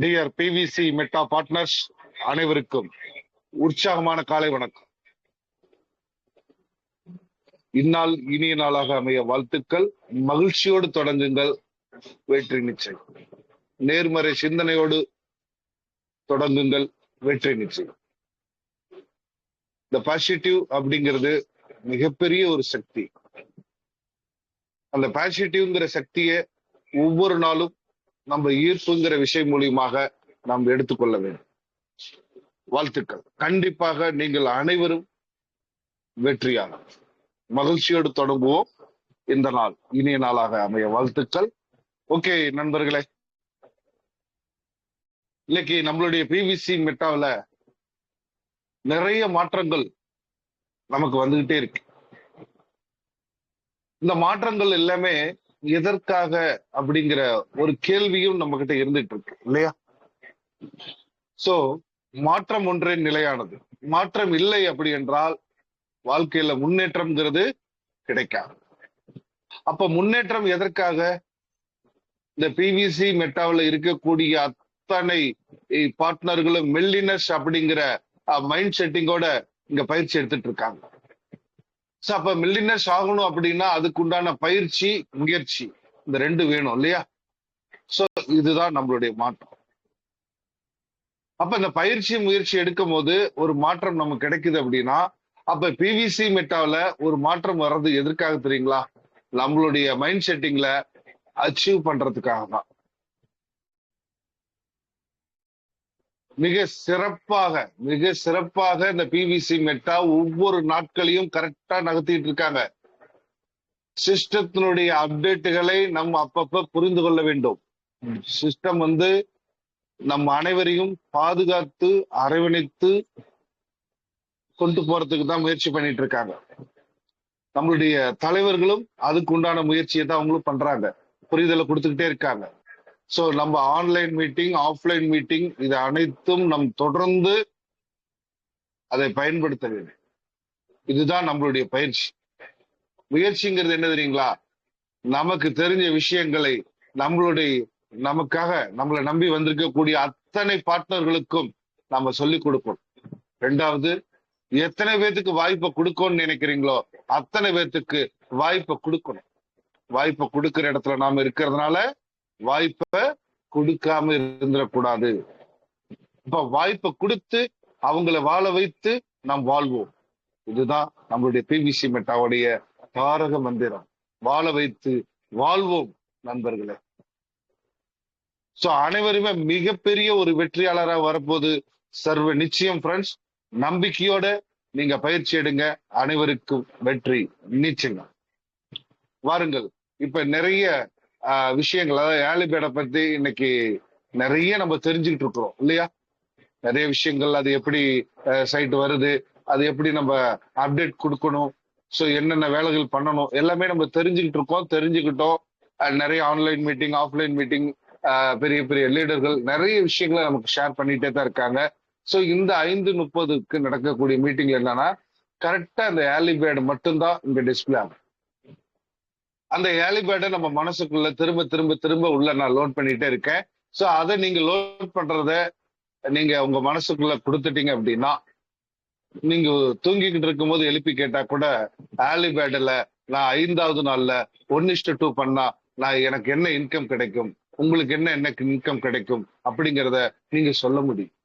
Dear PVC meta partners அனைவருக்கும் உற்சாகமான காலை வணக்கம். இந்நாள் இனிய நாளாக அமைய வாழ்த்துக்கள். மகிழ்ச்சியோடு தொடங்குங்கள், வெற்றி நிச்சயம். நேர்மறை சிந்தனையோடு தொடங்குங்கள், வெற்றி நிச்சயம். இந்த பாசிட்டிவ் அப்படிங்கிறது மிகப்பெரிய ஒரு சக்தி. அந்த பாசிட்டிவ்ங்கிற சக்தியை ஒவ்வொரு நாளும் நம்ம ஈர்ப்புங்கிற விஷயம் மூலியமாக நாம் எடுத்துக்கொள்ள வேண்டும். வாழ்த்துக்கள். கண்டிப்பாக நீங்கள் அனைவரும் வெற்றியாக மகிழ்ச்சியோடு தொடங்குவோம். இந்த நாள் இனிய நாளாக அமைய வாழ்த்துக்கள். ஓகே நண்பர்களே, இன்னைக்கு நம்மளுடைய பிவிசி மெட்டாவில் நிறைய மாற்றங்கள் நமக்கு வந்துகிட்டே இருக்கு. இந்த மாற்றங்கள் எல்லாமே எதற்காக அப்படிங்கிற ஒரு கேள்வியும் நம்ம கிட்ட இருந்துட்டு இருக்கு இல்லையா? சோ மாற்றம் ஒன்றே நிலையானது. மாற்றம் இல்லை அப்படி என்றால் வாழ்க்கையில முன்னேற்றம்ங்கிறது கிடைக்காது. அப்ப முன்னேற்றம் எதற்காக? இந்த பிவிசி மெட்டாவில் இருக்கக்கூடிய அத்தனை பார்ட்னர்களும் மெல்லினஸ் அப்படிங்கிற மைண்ட் செட்டிங்கோட இங்க பயிற்சி எடுத்துட்டு இருக்காங்க. அப்ப மில்லினஸ் ஆகணும் அப்படின்னா அதுக்குண்டான பயிற்சி, முயற்சி, இந்த ரெண்டு வேணும் இல்லையா? சோ இதுதான் நம்மளுடைய மாற்றம். அப்ப இந்த பயிற்சி முயற்சி எடுக்கும் போது ஒரு மாற்றம் நமக்கு கிடைக்குது அப்படின்னா, அப்ப பிவிசி மெட்டாவில் ஒரு மாற்றம் வர்றது எதற்காக தெரியுங்களா? நம்மளுடைய மைண்ட் செட்டிங்ல அச்சீவ் பண்றதுக்காக தான். மிக சிறப்பாக இந்த பிவிசி மெட்டா ஒவ்வொரு நாட்களையும் கரெக்டா நகர்த்திட்டு இருக்காங்க. சிஸ்டத்தினுடைய அப்டேட்டுகளை நம்ம அப்பப்ப புரிந்து கொள்ள வேண்டும். சிஸ்டம் நம்ம அனைவரையும் பாதுகாத்து அரவணைத்து கொண்டு போறதுக்கு தான் முயற்சி பண்ணிட்டு இருக்காங்க. நம்மளுடைய தலைவர்களும் அதுக்கு உண்டான முயற்சியை தான் அவங்களும் பண்றாங்க, புரிதலை கொடுத்துக்கிட்டே இருக்காங்க. சோ நம்ம ஆன்லைன் மீட்டிங், ஆஃப்லைன் மீட்டிங், இது அனைத்தும் நம் தொடர்ந்து அதை பயன்படுத்த வேண்டும். இதுதான் நம்மளுடைய பயிற்சி. முயற்சிங்கிறது என்ன தெரியுங்களா? நமக்கு தெரிஞ்ச விஷயங்களை நமக்காக நம்மளை நம்பி வந்திருக்கக்கூடிய அத்தனை பார்ட்னர்களுக்கும் நம்ம சொல்லிக் கொடுக்கணும். ரெண்டாவது, எத்தனை பேத்துக்கு வாய்ப்பை கொடுக்கணும்னு நினைக்கிறீங்களோ அத்தனை பேத்துக்கு வாய்ப்பை கொடுக்கணும். வாய்ப்பை கொடுக்கிற இடத்துல நாம இருக்கிறதுனால வாய்ப்பை கொடுக்காம இருந்துடக்கூடாது. இப்ப வாய்ப்பை கொடுத்து அவங்கள வாழ வைத்து நாம் வாழ்வோம். இதுதான் நம்மளுடைய பிவிசி மெட்டாவுடைய தாரக மந்திரம். வாழ வைத்து வாழ்வோம் நண்பர்களே. சோ அனைவருமே மிகப்பெரிய ஒரு வெற்றியாளராக வரப்போது சர்வ நிச்சயம். ஃப்ரெண்ட்ஸ், நம்பிக்கையோட நீங்க பயிற்சி எடுங்க, அனைவருக்கும் வெற்றி நிச்சயம். வாருங்கள், இப்ப நிறைய விஷயங்கள், அதாவது ஆலிபேடை பத்தி இன்னைக்கு நிறைய நம்ம தெரிஞ்சுக்கிட்டு இருக்கிறோம் இல்லையா? நிறைய விஷயங்கள், அது எப்படி சைட் வருது, அது எப்படி நம்ம அப்டேட் கொடுக்கணும், ஸோ என்னென்ன வேலைகள் பண்ணணும், எல்லாமே நம்ம தெரிஞ்சுக்கிட்டோம். நிறைய ஆன்லைன் மீட்டிங், ஆஃப்லைன் மீட்டிங், பெரிய பெரிய லீடர்கள் நிறைய விஷயங்களை நமக்கு ஷேர் பண்ணிட்டே தான் இருக்காங்க. ஸோ இந்த 5:30 நடக்கக்கூடிய மீட்டிங்ல என்னன்னா, கரெக்டா அந்த ஆலிபேட் மட்டும்தான் இங்க டிஸ்பிளே ஆகும். அந்த ஆலிபேடை நம்ம மனசுக்குள்ள திரும்ப உள்ள நான் லோட் பண்ணிட்டே இருக்கேன். ஸோ அதை நீங்க லோட் பண்றத நீங்க உங்க மனசுக்குள்ள கொடுத்துட்டீங்க அப்படின்னா, நீங்க தூங்கிக்கிட்டு இருக்கும் போது எழுப்பி கேட்டா கூட ஆலிபேட்ல நான் 5வது நாள்ல 1:2 பண்ணா எனக்கு என்ன இன்கம் கிடைக்கும், உங்களுக்கு என்ன இன்கம் கிடைக்கும் அப்படிங்கிறத நீங்க சொல்ல முடியும்.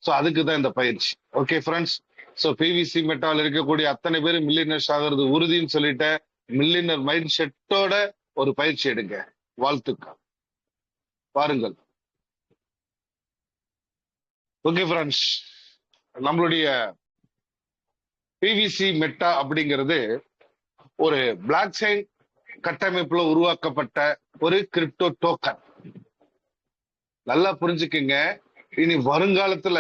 ஸோ அதுக்கு தான் இந்த பயிற்சி. ஓகே ஃப்ரெண்ட்ஸ், ஸோ பிவிசி மெட்டாவில் இருக்கக்கூடிய அத்தனை பேரும் மில்லியனர்ஸ் ஆகிறது உறுதின்னு சொல்லிட்டு மில்லியனர் மைண்ட் செட்டோட ஒரு பயிற்சி எடுங்க. வாழ்த்துக்கள். பாருங்கள். ஓகே ஃப்ரெண்ட்ஸ், நம்மளுடைய பிவிசி மெட்டா அப்படிங்கிறது ஒரு பிளாக் செயின் கட்டமைப்புல உருவாக்கப்பட்ட ஒரு கிரிப்டோ டோக்கன். நல்லா புரிஞ்சுக்குங்க, இனி வருங்காலத்துல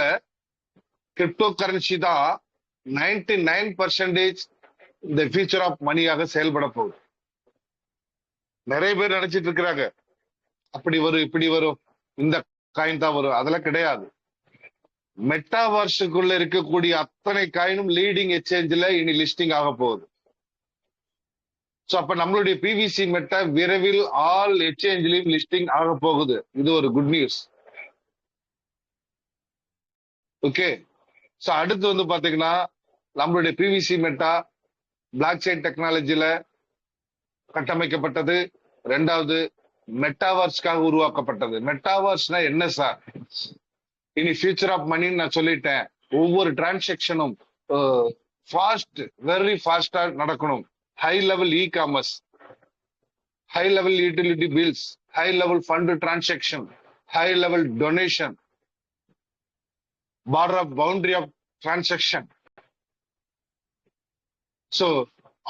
கிரிப்டோ கரன்சி தான் 99% இந்த ஃபியூச்சர் ஆஃப் மணியாக செயல்பட போகுது. நிறைய பேர் நினைச்சிட்டு இருக்கிறாங்க அப்படி வரும், இப்படி வரும், இந்த காயின் தான் வரும். அதெல்லாம் கிடையாது. மெட்டாவர்ஸுக்குள்ள இருக்கக்கூடிய அத்தனை காயினும் லீடிங் எக்ஸ்சேஞ்சில் இனி லிஸ்டிங் ஆக போகுது. சோ அப்ப நம்மளுடைய பிவிசி மெட்டா விரைவில் ஆல் எக்ஸ்சேஞ்சிலையும் லிஸ்டிங் ஆக போகுது. இது ஒரு குட் நியூஸ். ஓகே. சோ அடுத்து வந்து பாத்தீங்கன்னா நம்மளுடைய பிவிசி மெட்டா பிளாக் செயின் டெக்னாலஜில கட்டமைக்கப்பட்டது. ரெண்டாவது மெட்டாவர்ஸ்க்காக உருவாக்கப்பட்டது. மெட்டாவர்ஸ்னா என்ன சார்? இனி ஃபியூச்சர் ஆஃப் மணின்னு நான் சொல்லிட்டேன். ஒவ்வொரு டிரான்சாக்சனும் ஃபாஸ்ட், வெரி ஃபாஸ்டா நடக்கணும். High level e commerce, high level utility bills, high level fund transaction, high level donation, border of boundary of transaction. So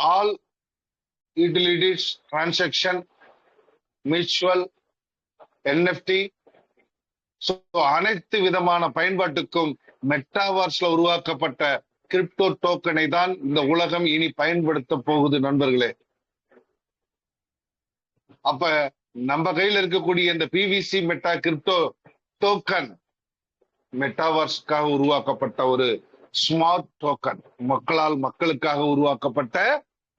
all utilities transaction, mutual, NFT, so அனைத்து விதமான பயன்பாட்டுக்கும் மெட்டாவர்ஸ்ல உருவாக்கப்பட்ட crypto டோக்கனை தான் இந்த உலகம் இனி பயன்படுத்த போகுது நண்பர்களே. அப்ப நம்ம கையில் இருக்கக்கூடிய இந்த பிவிசி மெட்டா கிரிப்டோ டோக்கன் மெட்டாவர்ஸ்க்காக உருவாக்கப்பட்ட ஒரு ஸ்மார்ட் டோக்கன், மக்களால் மக்களுக்காக உருவாக்கப்பட்ட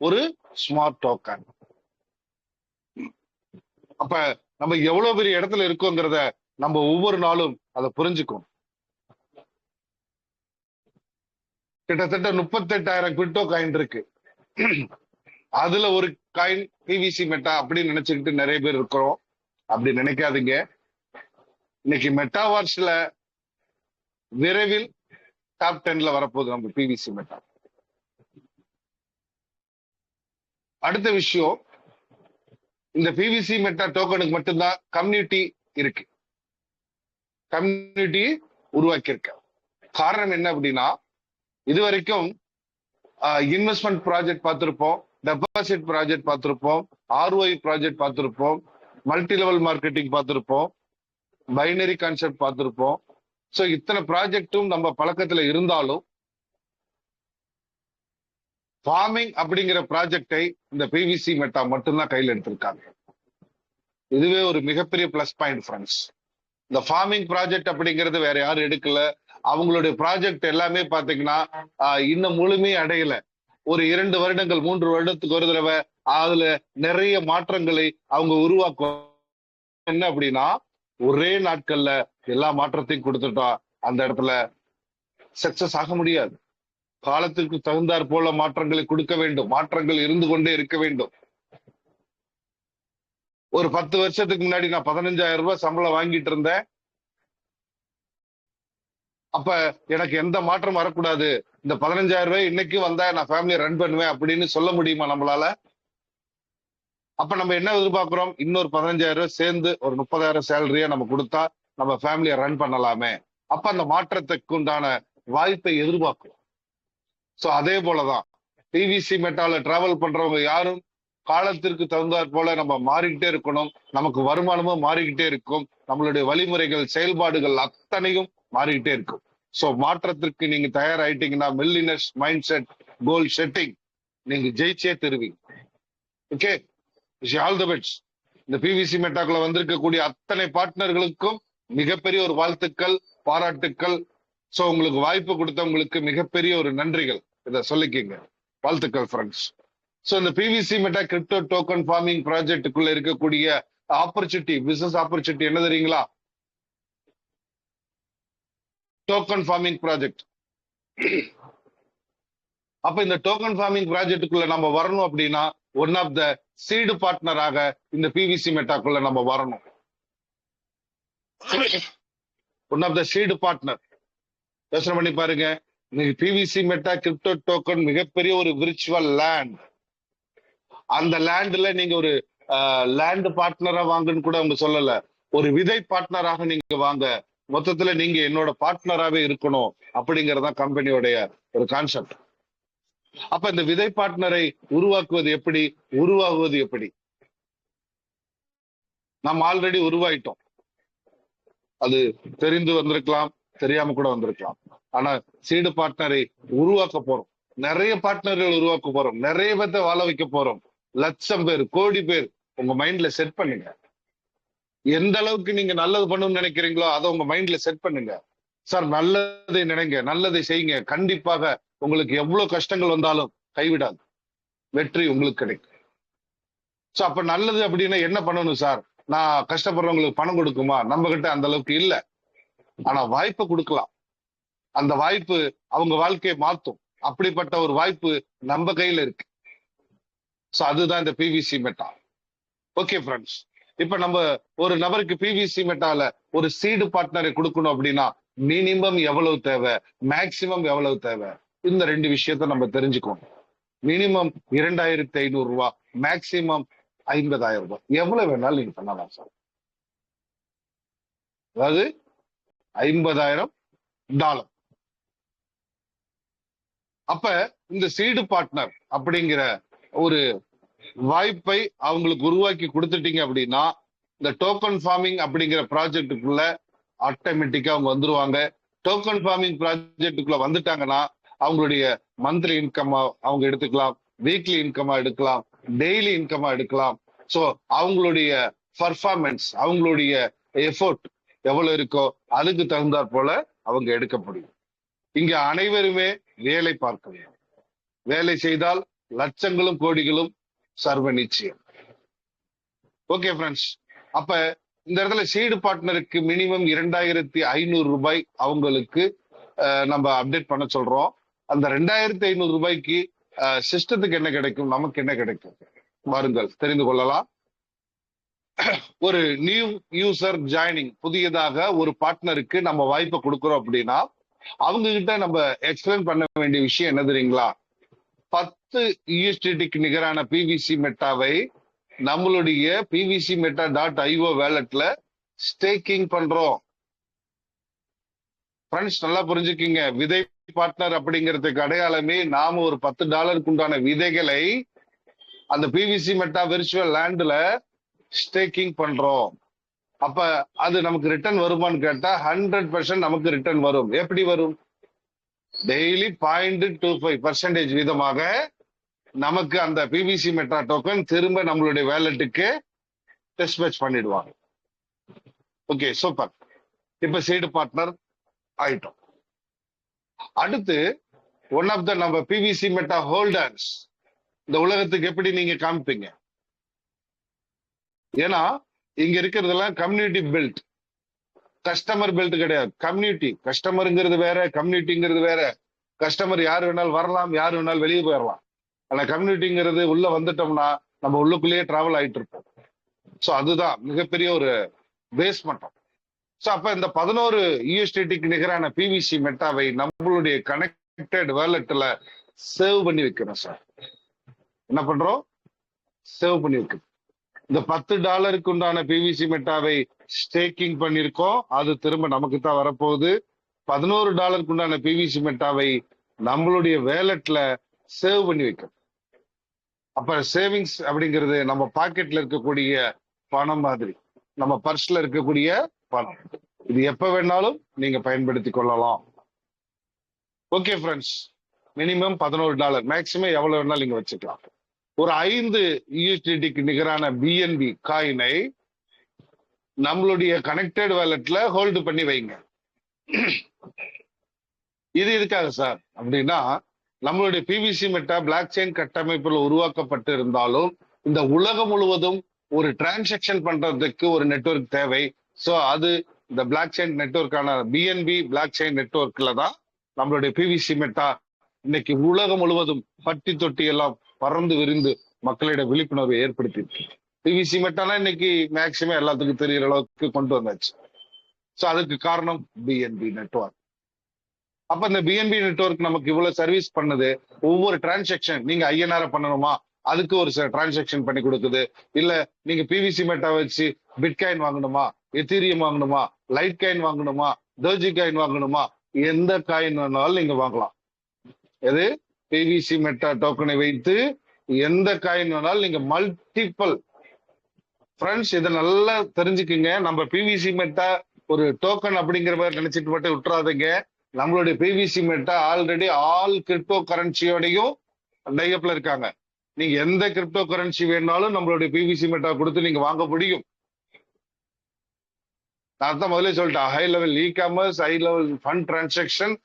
ஒரு ஸ்மார்ட் டோக்கன். அப்ப நம்ம எவ்வளவு பெரிய இடத்துல இருக்கோங்கிறத நம்ம ஒவ்வொரு நாளும் அதை புரிஞ்சுக்கும். கிட்டத்தட்ட 38,000 கிரிப்டோ காயின் இருக்கு. அதுல ஒரு காயின் பிவிசி மெட்டா அப்படின்னு நினைச்சுக்கிட்டு நிறைய பேர் இருக்கிறோம். அப்படி நினைக்காதீங்க. இன்னைக்கு மெட்டாவர்ஸ்ல விரைவில் டாப் 10ல வரப்போகுது நம்ம பிவிசி மெட்டா. அடுத்த விஷயம், இந்த பிவிசி மெட்டா டோக்கனுக்கு மட்டும்தான் கம்யூனிட்டி இருக்கு, கம்யூனிட்டி உருவாக்கி இருக்க. காரணம் என்ன அப்படின்னா, இதுவரைக்கும் இன்வெஸ்ட்மெண்ட் ப்ராஜெக்ட் பார்த்திருப்போம், டெபாசிட் ப்ராஜெக்ட் பார்த்திருப்போம், ஆர்ஒஐ ப்ராஜெக்ட் பார்த்திருப்போம், மல்டி லெவல் மார்க்கெட்டிங் பார்த்திருப்போம், பைனரி கான்செப்ட் பார்த்திருப்போம். சோ இத்தனை ப்ராஜெக்டும் நம்ம பழக்கத்துல இருந்தாலும் ஃபார்மிங் அப்படிங்கிற ப்ராஜெக்டை இந்த பிவிசி மெட்டா மட்டும்தான் கையில் எடுத்திருக்காங்க. இதுவே ஒரு மிகப்பெரிய பிளஸ் பாயிண்ட் ஃப்ரெண்ட்ஸ். இந்த ஃபார்மிங் ப்ராஜெக்ட் அப்படிங்கிறது வேற யாரும் எடுக்கல. அவங்களுடைய ப்ராஜெக்ட் எல்லாமே பாத்தீங்கன்னா இன்னும் முழுமை அடையல. ஒரு 2 வருடங்கள் 3 வருடத்துக்கு ஒரு தடவை அதுல நிறைய மாற்றங்களை அவங்க உருவாக்கும். என்ன அப்படின்னா, ஒரே நாட்கள்ல எல்லா மாற்றத்தையும் கொடுத்துட்டா அந்த இடத்துல சக்சஸ் ஆக முடியாது. காலத்திற்கு தகுந்தாற் போல மாற்றங்களை கொடுக்க வேண்டும். மாற்றங்கள் இருந்து கொண்டே இருக்க வேண்டும். ஒரு 10 வருஷத்துக்கு முன்னாடி நான் 15,000 ரூபாய் சம்பளம் வாங்கிட்டு இருந்தேன். அப்ப எனக்கு எந்த மாற்றம் வரக்கூடாது, இந்த 15,000 ரூபாய் இன்னைக்கு வந்தா நான் ஃபேமிலியை ரன் பண்ணுவேன் அப்படின்னு சொல்ல முடியுமா நம்மளால? அப்ப நம்ம என்ன எதிர்பார்க்கிறோம்? இன்னொரு 15,000 ரூபாய் சேர்ந்து ஒரு 30,000 சேலரியா நம்ம கொடுத்தா நம்ம ஃபேமிலியை ரன் பண்ணலாமே. அப்ப அந்த மாற்றத்துக்கு உண்டான வாய்ப்பை எதிர்பார்க்கிறோம். சோ அதே போலதான் பிவிசி மெட்டால டிராவல் பண்றவங்க யாரும் காலத்திற்கு தகுந்தாற் போல நம்ம மாறிக்கிட்டே இருக்கணும். நமக்கு வருமானமும் மாறிக்கிட்டே இருக்கும். நம்மளுடைய வழிமுறைகள், செயல்பாடுகள் அத்தனையும் மாறிக்கிட்டே இருக்கும். சோ மாற்றத்திற்கு நீங்க தயாராயிட்டீங்கன்னா, மில்லினர்ஸ் மைண்ட் செட் கோல் செட்டிங், நீங்க ஜெயிச்சே தருவீங்க. Okay, all the best. இந்த பிவிசி மெட்டாக்குள்ள வந்திருக்கக்கூடிய அத்தனை பார்ட்னர்களுக்கும் மிகப்பெரிய ஒரு வாழ்த்துக்கள், பாராட்டுக்கள். சோ உங்களுக்கு வாய்ப்பு கொடுத்தவங்களுக்கு மிகப்பெரிய ஒரு நன்றிகள். இத சொல்லிக்கிங்க. வாழ்த்துக்கள் ஃப்ரெண்ட்ஸ். சோ இந்த PVC meta crypto token farming ப்ராஜெக்டுக்குள்ள இருக்கக்கூடிய ஆப்பர்ச்சுனிட்டி, பிசினஸ் ஆப்பர்ச்சுனிட்டி என்ன தெரியுங்களா? Token farming project. அப்ப இந்த டோக்கன் ஃபார்மிங் ப்ராஜெக்டுக்குள்ள நம்ம வரணும் அப்படின்னா, ஒன் ஆஃப் த சீடு பார்ட்னராக இந்த பிவிசி மெட்டாக்குள்ள நம்ம வரணும். One of the seed partner. யோசனை பண்ணி பாருங்க. பிவிசி மெட்டா கிரிப்டோ டோக்கன் மிகப்பெரிய ஒரு விர்ச்சுவல் லேண்ட். அந்த லேண்ட்ல நீங்க ஒரு லேண்ட் பார்ட்னரா வாங்கன்னு கூட அவங்க சொல்லல, ஒரு விதை பார்ட்னராக நீங்க வாங்க. மொத்தத்துல நீங்க என்னோட பார்ட்னராகவே இருக்கணும் அப்படிங்கறதான் கம்பெனியோடைய ஒரு கான்செப்ட். அப்ப இந்த விதை பார்ட்னரை உருவாக்குவது எப்படி, உருவாகுவது எப்படி? நம்ம ஆல்ரெடி உருவாயிட்டோம். அது தெரிந்து வந்திருக்கலாம், தெரியாம கூட வந்திருக்கலாம். ஆனா சீடு பார்ட்னரை உருவாக்க போறோம். நிறைய பார்ட்னர்கள் உருவாக்க போறோம். நிறைய பேர்த்த வாழ வைக்க போறோம். லட்சம் பேர், கோடி பேர் உங்க மைண்ட்ல செட் பண்ணுங்க. எந்த அளவுக்கு நீங்க நல்லது பண்ணணும்னு நினைக்கிறீங்களோ அதை உங்க மைண்ட்ல செட் பண்ணுங்க. சார் நல்லதை நினைங்க, நல்லதை செய்யுங்க. கண்டிப்பாக உங்களுக்கு எவ்வளவு கஷ்டங்கள் வந்தாலும் கைவிடாது, வெற்றி உங்களுக்கு கிடைக்கும். சோ அப்ப நல்லது அப்படின்னா என்ன பண்ணணும் சார்? நான் கஷ்டப்படுறவங்களுக்கு பணம் கொடுக்குமா? நம்ம கிட்ட அந்த அளவுக்கு இல்ல. ஆனா வாய்ப்பை கொடுக்கலாம். அந்த வாய்ப்பு அவங்க வாழ்க்கையை மாத்தும். அப்படிப்பட்ட ஒரு வாய்ப்பு நம்ம கையில இருக்கு. சோ அதுதான் இந்த பிவிசி மெட்டா. ஓகே ஃப்ரெண்ட்ஸ், இப்ப நம்ம ஒரு நபருக்கு பிவிசி மெட்டால ஒரு சீடு பார்ட்னரை கொடுக்கணும் அப்படின்னா மினிமம் எவ்வளவு தேவை, மேக்சிமம் எவ்வளவு தேவை, இந்த ரெண்டு விஷயத்த நம்ம தெரிஞ்சுக்கணும். மினிமம் 2500 ரூபாய், மேக்சிமம் 50,000 ரூபாய், எவ்வளவு வேணாலும் நீங்க பண்ணலாம் சார். அதாவது $50,000. அப்ப இந்த சீடு பார்ட்னர் அப்படிங்கிற ஒரு வாய்ப்பை அவங்களுக்கு உருவாக்கி கொடுத்துட்டீங்க அப்படின்னா இந்த டோக்கன் ஃபார்மிங் அப்படிங்கிற ப்ராஜெக்டுக்குள்ள ஆட்டோமேட்டிக்கா அவங்க வந்துருவாங்க. டோக்கன் ஃபார்மிங் ப்ராஜெக்டுக்குள்ள வந்துட்டாங்கன்னா அவங்களுடைய மந்த்லி இன்கமா அவங்க எடுத்துக்கலாம், வீக்லி இன்கமா எடுக்கலாம், டெய்லி இன்கமா எடுக்கலாம். சோ அவங்களுடைய பர்ஃபார்மன்ஸ், அவங்களுடைய எஃபோர்ட் எவ்வளவு இருக்கோ அதுக்கு தகுந்தாற் போல அவங்க எடுக்க முடியும். இங்க அனைவருமே வேலை பார்க்க வேண்டும். வேலை செய்தால் லட்சங்களும் கோடிகளும் சர்வ நிச்சயம். ஓகே ஃப்ரெண்ட்ஸ், அப்ப இந்த இடத்துல சீடு பார்ட்னருக்கு மினிமம் 2500 ரூபாய் அவங்களுக்கு நம்ம அப்டேட் பண்ண சொல்றோம். அந்த 2500 ரூபாய்க்கு சிஸ்டத்துக்கு என்ன கிடைக்கும், நமக்கு என்ன கிடைக்கும், வாருங்கள் தெரிந்து கொள்ளலாம். ஒரு நியூ யூசர் ஜாயினிங், புதியதாக ஒரு பார்ட்னருக்கு நம்ம வாய்ப்பை கொடுக்கிறோம் அப்படின்னா அவங்க கிட்ட நம்ம எக்ஸ்பிளைன் பண்ண வேண்டிய விஷயம் என்ன தெரியுங்களா? 10 USDTக்கு நிகரான பிவிசி மெட்டாவை நம்மளுடைய பிவிசி மெட்டா .io வேலட்ல ஸ்டேக்கிங் பண்றோம். ஃப்ரெண்ட்ஸ் நல்லா புரிஞ்சுக்கிங்க, விதை பார்ட்னர் அப்படிங்கிறதுக்கு அடையாளமே நாம ஒரு $10 உண்டான விதைகளை அந்த பிவிசி மெட்டா விர்ச்சுவல் லேண்ட்ல ஸ்டேக்கிங் பண்றோம். அப்ப அது நமக்கு ரிட்டர்ன் வருமானு கேட்டா 100% நமக்கு ரிட்டர்ன் வரும். எப்படி வரும்? டெய்லி 0.25% வீதமாக நமக்கு அந்த பிவிசி மெட்டா டோக்கன் திரும்ப நம்மளுடைய வேலட்டுக்கு டிஸ்பேட்ச் பண்ணிடுவாங்க. Okay, super. இப்ப சீடு பார்ட்னர் ஆயிட்டோம். அடுத்து ஒன் ஆஃப் த நம்ம பிவிசி மெட்டா ஹோல்டர்ஸ் இந்த உலகத்துக்கு எப்படி நீங்க காமிப்பீங்க? ஏன்னா இங்க இருக்கிறதெல்லாம் கம்யூனிட்டி பில்ட், கஸ்டமர் பில்ட் கிடையாது. கம்யூனிட்டி, கஸ்டமருங்கிறது வேற, கம்யூனிட்டிங்கிறது வேற. கஸ்டமர் யார் வேணாலும் வரலாம், யார் வேணாலும் வெளியே போயிடலாம். ஆனா கம்யூனிட்டிங்கிறது உள்ள வந்துட்டோம்னா நம்ம உள்ளுக்குள்ளேயே டிராவல் ஆயிட்டு இருப்போம். சோ அதுதான் மிகப்பெரிய ஒரு பேஸ் மட்டம். சோ அப்ப இந்த 11 USDTக்கு நிகரான பிவிசி மெட்டாவை நம்மளுடைய கனெக்டட் வேலட்ல சேவ் பண்ணி வைக்கிறோம் சார். என்ன பண்றோம்? சேவ் பண்ணி வைக்கிறோம். இந்த $10 உண்டான பிவிசி மெட்டாவை ஸ்டேக்கிங் பண்ணிருக்கோம், அது திரும்ப நமக்கு தான் வரப்போகுது. $11 உண்டான பிவிசி மெட்டாவை நம்மளுடைய வேலட்ல சேவ் பண்ணி வைக்கும். அப்ப சேவிங்ஸ் அப்படிங்கிறது நம்ம பாக்கெட்ல இருக்கக்கூடிய பணம் மாதிரி, நம்ம பர்ஸ்ல இருக்கக்கூடிய பணம். இது எப்ப வேணாலும் நீங்க பயன்படுத்தி கொள்ளலாம். ஓகே ஃப்ரெண்ட்ஸ், மினிமம் $11, மேக்சிமம் எவ்வளவு வேணாலும் நீங்க வச்சுக்கலாம். ஒரு 5 USDTக்கு நிகரான BNB காயினை நம்மளுடைய கனெக்டட் வேலட்ல ஹோல்டு பண்ணி வைங்க. இது எதுக்காக சார் அப்படின்னா, நம்மளுடைய பிவிசி மெட்டா பிளாக் செயின் கட்டமைப்பில் உருவாக்கப்பட்டு இருந்தாலும் இந்த உலகம் முழுவதும் ஒரு டிரான்சாக்சன் பண்றதுக்கு ஒரு நெட்வொர்க் தேவை. சோ அது இந்த பிளாக் செயின் நெட்வொர்க்கான BNB பிளாக் செயின் நெட்வொர்க்ல தான் நம்மளுடைய பிவிசி மெட்டா இன்னைக்கு உலகம் முழுவதும் பட்டி தொட்டி எல்லாம் பறந்து விரிந்து மக்களிட விழிப்புணர்வை ஏற்படுத்தி இருக்கு. பிவிசி மெட்டானா இன்னைக்கு மேக்சிமம் எல்லாத்துக்கும் தெரியற அளவுக்கு கொண்டு வந்தாச்சு. சோ அதுக்கு காரணம் BNB நெட்வொர்க். அப்ப இந்த BNB நெட்வொர்க் நமக்கு இவ்வளவு சர்வீஸ் பண்ணுது. ஒவ்வொரு டிரான்சாக்சன் நீங்க INR பண்ணணுமா, அதுக்கு ஒரு டிரான்சாக்சன் பண்ணி கொடுக்குது. இல்ல நீங்க பிவிசி மெட்டா வச்சு பிட்காயின் வாங்கணுமா, எத்தீரியம் வாங்கணுமா, லைட் காயின் வாங்கணுமா, டோஜி காயின் வாங்கணுமா, எந்த காயின் வேணாலும் நீங்க வாங்கலாம். எது? பிவிசி மெட்டா டோக்கனை வைத்து எந்த காயின் வேணாலும் நீங்க மல்டிபிள். ஃப்ரெண்ட்ஸ் இதை நல்லா தெரிஞ்சுக்குங்க. நம்ம பிவிசி மெட்டா ஒரு டோக்கன் அப்படிங்கிற மாதிரி நினைச்சிட்டு மட்டும் விட்டுறாதீங்க. நம்மளுடைய PVC meta already all crypto கரன்சியோடையும் டைப்ல இருக்காங்க. நீங்க எந்த கிரிப்டோ கரன்சி வேணாலும் நம்மளுடைய பிவிசி மெட்டா கொடுத்து நீங்க வாங்க முடியும். நான் தான் முதல்ல சொல்லிட்டேன், high level e commerce, high level fund transaction,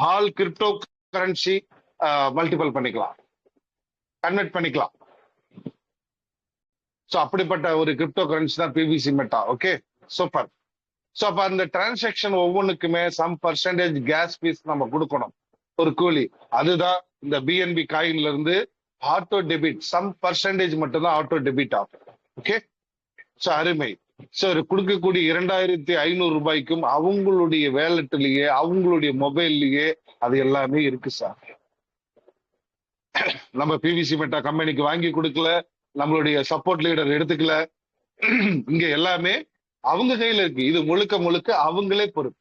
all crypto currency multiple பண்ணிக்கலாம், கன்வெர்ட் பண்ணிக்கலாம். ஸோ அப்படிப்பட்ட ஒரு கிரிப்டோ கரன்சி தான் PVC meta. Okay, super. So அப்ப அந்த டிரான்சாக்ஷன் ஒவ்வொன்றுக்குமே சம் பர்சன்டேஜ் கேஸ் ஃபீஸ் நம்ம கொடுக்கணும், ஒரு கூலி. அதுதான் இந்த பிஎன்பி காயின்ல இருந்து ஆட்டோ டெபிட் சம் பர்சன்டேஜ் மட்டும் தான் ஆட்டோ டெபிட் ஆகும். ஓகே, ஸோ அருமை. ஸோ கொடுக்கக்கூடிய 2500 ரூபாய்க்கும் அவங்களுடைய வேலட்லயே அவங்களுடைய மொபைல்லயே அது எல்லாமே இருக்கு சார். நம்ம பிவிசி மெட்டா கம்பெனிக்கு வாங்கி கொடுக்கல, நம்மளுடைய சப்போர்ட் லீடர் எடுத்துக்கல, இங்க எல்லாமே அவங்க கையில இருக்கு. இது முழுக்க முழுக்க அவங்களே பொறுப்பு.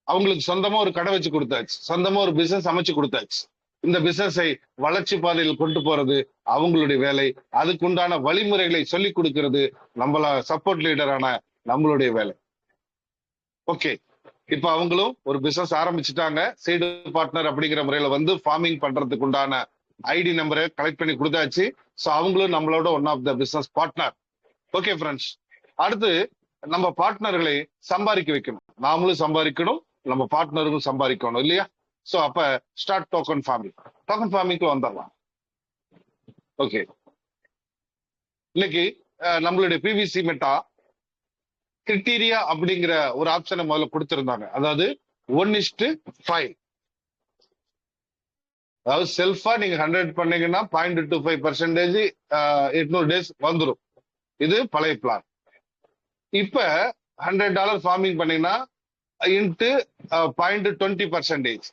அவங்களுக்கு சொந்தமா ஒரு கடை வச்சு கொடுத்தாச்சு, சொந்தமா ஒரு பிசினஸ் அமைச்சு கொடுத்தாச்சு. இந்த பிசினஸை வளர்ச்சி பாதையில் கொண்டு போறது அவங்களுடைய வேலை. அதுக்குண்டான வழிமுறைகளை சொல்லி கொடுக்கிறது நம்மள சப்போர்ட் லீடரான நம்மளுடைய வேலை. ஓகே, இப்ப அவங்களும் ஒரு பிசினஸ் ஆரம்பிச்சுட்டாங்க. சைடு பார்ட்னர் அப்படிங்கிற முறையில வந்து ஃபார்மிங் பண்றதுக்கு உண்டான ஐடி நம்பரை கலெக்ட் பண்ணி கொடுத்தாச்சு. ஸோ அவங்களும் நம்மளோட one of the business partner. Okay friends, அடுத்து நம்ம பார்ட்னர்களை சம்பாதிக்க வைக்கணும். நாமளும் சம்பாதிக்கணும், நம்ம பார்ட்னருக்கும் சம்பாதிக்கணும் இல்லையா? சோ அப்ப ஸ்டார்ட் டோக்கன் ஃபார்மிங். டோக்கன் ஃபார்மிங்க்கு வந்துடலாம். ஓகே, இன்னைக்கு நம்மளுடைய பிவிசி மெட்டா கிரிட்டீரியா அப்படிங்கிற ஒரு ஆப்ஷனை முதல்ல கொடுத்திருந்தாங்க. அதாவது 1:5. அதாவது செல்ஃபா நீங்க 100 பண்ணீங்கன்னா 0.25% 800 டேஸ் வந்துடும். இது பழைய பிளான். இப்ப $100 ஃபார்மிங் பண்ணீங்கன்னா இன்ட்டு 0.20%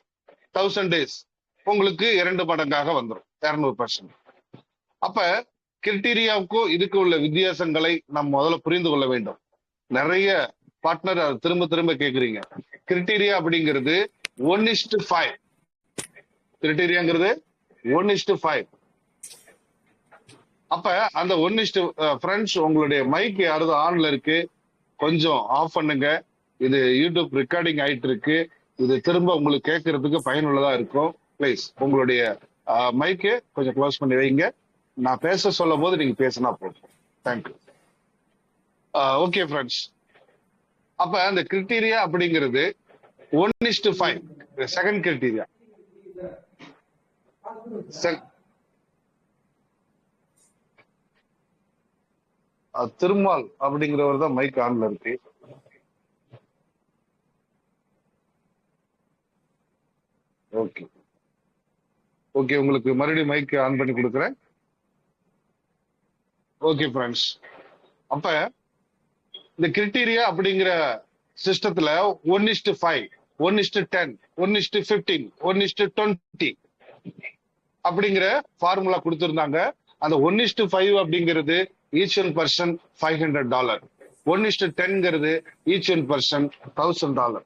1000 டேஸ் உங்களுக்கு 2 மடங்காக வந்துடும், 200%. அப்ப கிரிட்டீரியாவுக்கும் இதுக்கு உள்ள வித்தியாசங்களை நாம் முதல்ல புரிந்து கொள்ள வேண்டும். நிறைய பார்ட்னர் திரும்ப திரும்ப கேக்குறீங்க. கிரிட்டீரியா அப்படிங்கிறது 1:5. கிரிட்டீரியாங்கிறது 1:5. அப்ப அந்த 1:, ஃப்ரெண்ட்ஸ் உங்களுடைய மைக் யாராவது ஆன்ல இருக்கு, கொஞ்சம் ஆஃப் பண்ணுங்க. இது யூடியூப் ரெக்கார்டிங் ஆயிட்டு இருக்கு. இது திரும்ப உங்களுக்கு கேட்கறதுக்கு பயனுள்ளதா இருக்கும். பிளீஸ் உங்களுடைய மைக்கை கொஞ்சம் க்ளோஸ் பண்ணி வைங்க. நான் பேச சொல்லும் போது நீங்க பேசினா போதும். தேங்க்யூ. ஓகே ஃப்ரெண்ட்ஸ், அப்ப அந்த கிரிட்டீரியா அப்படிங்கிறது 1:5. Second criteria. திருமால் அப்படிங்கிறவர் தான் மைக் ஆன்ல இருக்கு. ஓகே ஓகே, உங்களுக்கு மறுபடியும் மைக் ஆன் பண்ணி கொடுக்குறேன். ஓகே ஃப்ரெண்ட்ஸ், அப்ப இந்த கிரிட்டீரியா அப்படிங்கிற சிஸ்டத்துல 1:5, 1:10, 1:15, 1:20 அப்படிங்கிற ஃபார்முலா கொடுத்திருந்தாங்க. அந்த 1:5 அப்படிங்கிறது ஈச் ஒன் பர்சன் $500. 1:10ங்கிறது ஈச் ஒன் பர்சன் $1000.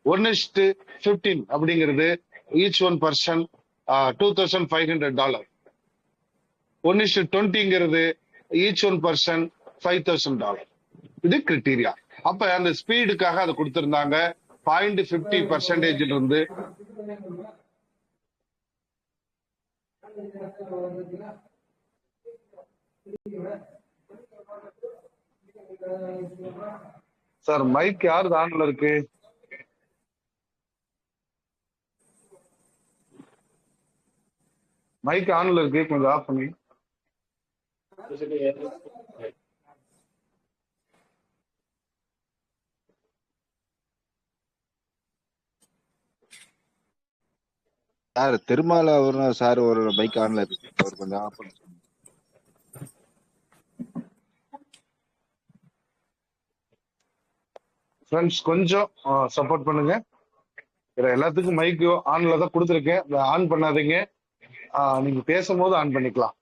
1:15 அப்படிங்கிறது ஈச் ஒன் பர்சன் $2500. 1:20ங்கிறது ஈச் ஒன் பர்சன் $5000. இது கிரிட்டீரியா. அப்ப அந்த ஸ்பீடுக்காக அதை கொடுத்திருந்தாங்க. 0.50% இருந்து சார் மைக் யாரு ஆன்ல இருக்கு? மைக் ஆன்ல இருக்கு, கொஞ்சம் ஆஃப் பண்ணி. சார் திருமால ஒரு சார் ஒரு பைக் ஆன்ல இருக்கு, அவர் கொஞ்சம் ஆஃப் பண்ணி. ஃப்ரெண்ட்ஸ் கொஞ்சம் சப்போர்ட் பண்ணுங்க. எல்லாத்துக்கும் மைக் ஆன்ல தான் கொடுத்துருக்கேன், ஆன் பண்ணாதீங்க. நீங்க பேசும்போது ஆன் பண்ணிக்கலாம்.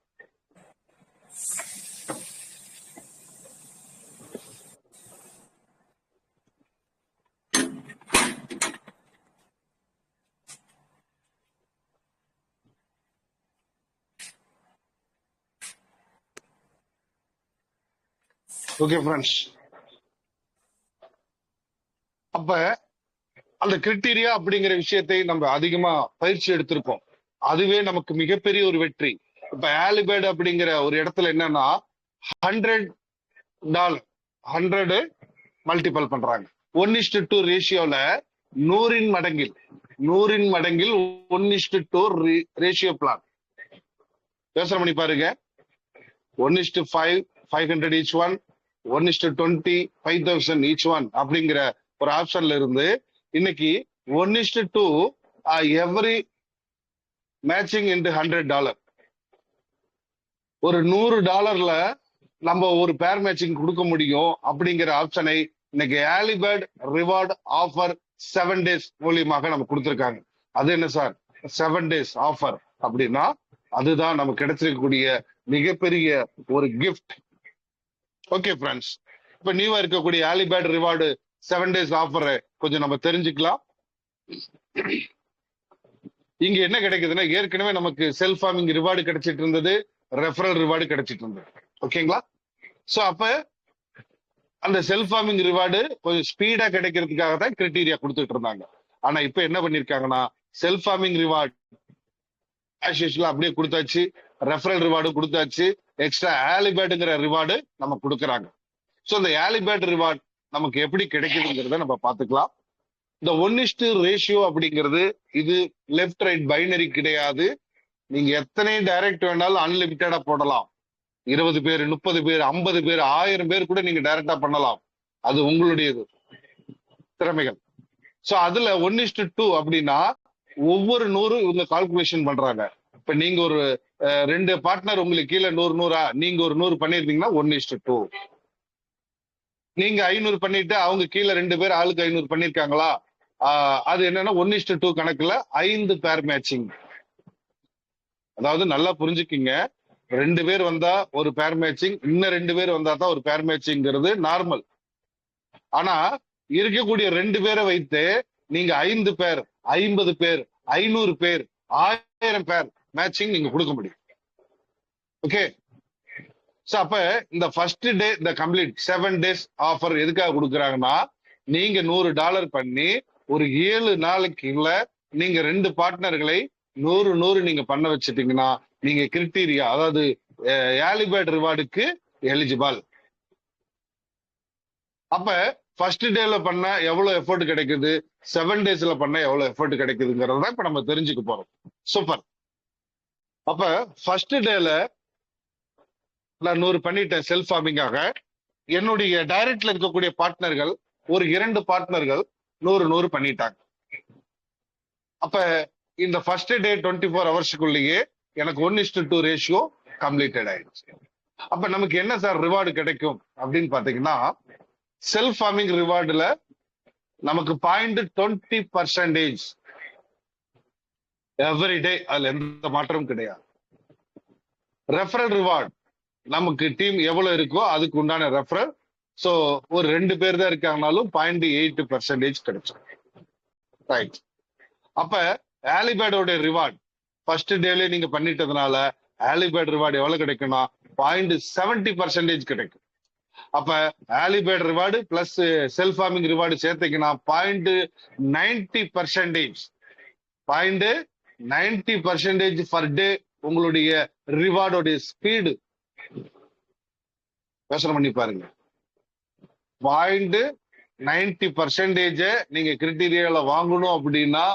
ஓகே ஃப்ரெண்ட்ஸ், அப்ப அந்த கிரிட்டீரியா அப்படிங்கிற விஷயத்தை நம்ம அதிகமா பயிற்சி எடுத்திருக்கோம். அதுவே நமக்கு மிகப்பெரிய ஒரு வெற்றி. இப்ப ஆலிபேட் அப்படிங்கிற ஒரு இடத்துல என்னன்னா $100 மல்டிபிள் பண்றாங்க. 1:2 ரேஷியோல 100 மடங்கில் 1:2 ரேஷியோ பிளான். யோசனை பண்ணி பாருங்க. 1:5, 500 each one, 1:20, 5,000 each one அப்படிங்கிற ஒரு ஆப்ஷன்ல இருந்து இன்னைக்கு 1:2 எவ்ரி மேட்சிங் இன்டு $100. ஒரு $100 நம்ம ஒரு பேர் மேட்சிங் கொடுக்க முடியும் அப்படிங்கிற ஆப்ஷனை இன்னைக்கு ஏர்லிபேர்ட் ரிவார்ட் ஆஃபர் 7 days மூலியமாக நம்ம கொடுத்திருக்காங்க. அது என்ன சார் 7 days ஆஃபர் அப்படின்னா அதுதான் நமக்கு கிடைச்சிருக்கக்கூடிய மிகப்பெரிய ஒரு கிஃப்ட். ஓகே ஃப்ரெண்ட்ஸ், இப்ப நியூவா இருக்கக்கூடிய ஏர்லிபேர்ட் ரிவார்டு 7 days ஆஃபர் கொஞ்சம் நம்ம தெரிஞ்சுக்கலாம். இங்க என்ன கிடைக்குதுன்னா ஏற்கனவே நமக்கு செல்ஃப் ஃபார்மிங் ரிவார்டு கிடைச்சிட்டு இருந்தது, ரெஃபரல் ரிவார்டு கிடைச்சிட்டு இருந்தது. ஓகேங்களா? சோ அப்ப அந்த செல்ஃப் ஃபார்மிங் ரிவார்டு கொஞ்சம் ஸ்பீடா கிடைக்கிறதுக்காக தான் கிரைட்டீரியா கொடுத்துட்டு இருந்தாங்க. ஆனா இப்ப என்ன பண்ணிருக்காங்கன்னா செல்ஃப் ஃபார்மிங் ரிவார்டு அப்படியே கொடுத்தாச்சு, ரெஃபரல் ரிவார்டு கொடுத்தாச்சு, எக்ஸ்ட்ரா ஏர்லிபேர்டுங்கிற ரிவார்டு நம்ம கொடுக்குறாங்க. சோ இந்த ஏர்லிபேர்ட் ரிவார்டு நமக்கு எப்படி கிடைக்குதுங்கிறத நம்ம பாத்துக்கலாம். இந்த 1:1 ரேஷியோ அப்படிங்கிறது இது லெஃப்ட் ரைட் பைனரி கிடையாது. நீங்க எத்தனை டைரக்ட் வேணாலும் அன்லிமிட்டடா போடலாம். 20 பேர், 30 பேர், 50 பேர், 1000 பேர் கூட நீங்க டைரக்டா பண்ணலாம். அது உங்களுடையது திறமைகள். சோ அதுல 1:2 அப்படின்னா ஒவ்வொரு 100 இவங்க கால்குலேஷன் பண்றாங்க. இப்ப நீங்க ஒரு 2 பார்ட்னர் உங்களுக்கு கீழே 100 நீங்க ஒரு 100 பண்ணிருந்தீங்கன்னா 1:2. நீங்க 500 பண்ணிட்டு அவங்க கீழே 2 பேர் ஆளுக்கு 500 பண்ணிருக்காங்களா, அது என்னன்னா 1:2 கணக்குல 5 பேர் மேட்சிங். அதாவது நல்லா புரிஞ்சுக்கிங்க, 2 பேர் வந்தா ஒரு பேர் மேட்சிங், இன்னும் 2 பேர் வந்தா தான் ஒரு பேர் மேட்சிங்கிறது நார்மல். ஆனா இருக்கக்கூடிய 2 பேரை வைத்து நீங்க 5 பேர், 50 பேர், 500 பேர், 1000 பேர் மேட்சிங் நீங்க கொடுக்க முடியும். ஓகே, சோ அப்ப இந்த ஃபர்ஸ்ட் டே இந்த கம்ப்ளீட் 7 days ஆஃபர் எதுக்காக கொடுக்குறாங்கன்னா நீங்க $100 பண்ணி ஒரு 7 நாளைக்கு நீங்க 2 பார்ட்னர்களை 100 நீங்க பண்ண வச்சுட்டீங்கன்னா நீங்க கிரைட்டீரியா, அதாவது ஏர்லிபேர்ட் ரிவார்டுக்கு எலிஜிபிள். அப்ப ஃபர்ஸ்ட் டேல பண்ண எவ்வளவு எஃபோர்ட் கிடைக்குது, 7 daysல பண்ண எவ்வளவு எஃபோர்ட் கிடைக்குதுங்கிறத இப்ப நம்ம தெரிஞ்சுக்க போறோம். சூப்பர். அப்ப ஃபர்ஸ்ட் டேல நான் 100 பண்ணிட்டேன் செல்ஃப் ஃபார்மிங்காக. என்னுடைய டைரக்ட்ல இருக்கக்கூடிய பார்ட்னர்கள் ஒரு 2 பார்ட்னர்கள் 100 பண்ணிட்டாங்க. அப்ப இந்த ஃபர்ஸ்ட் டே 24 ஹவர்ஸ்க்குள்ளேயே எனக்கு 1:2 ரேஷியோ கம்ப்ளீட்டட் ஆயிடுச்சு. அப்ப நமக்கு என்ன சார் ரிவார்டு கிடைக்கும் அப்படின்னு பாத்தீங்கன்னா செல்ஃப் ஃபார்மிங் ரிவார்டுல நமக்கு 0.20% எவ்ரி டே, அதுல எந்த மாற்றமும் கிடையாது. ரெஃபரல் ரிவார்டு நமக்கு டீம் எவ்வளவு இருக்கோ அதுக்கு உண்டான ரெஃபரல். சோ ஒரு 2 பேர் தான் இருக்காங்கனாலும் 0.8% கிடைக்கும். ரைட். அப்ப ஏர்லிபேர்டோட ரிவார்டு ஃபர்ஸ்ட் டேல நீங்க பண்ணிட்டதுனால ஏர்லிபேர்ட் ரிவார்டு எவ்வளவு கிடைக்கும்னா 0.70% கிடைக்கும். அப்ப early bird reward plus self farming reward சேர்த்தீங்கன்னா 0.90%, 0.90% பர் டே உங்களுடைய ரிவார்டோடைய ஸ்பீடு. யோசனை பண்ணி பாருங்க, 0.90% நீங்க கிரைட்டீரியால வாங்கணும் அப்படின்னா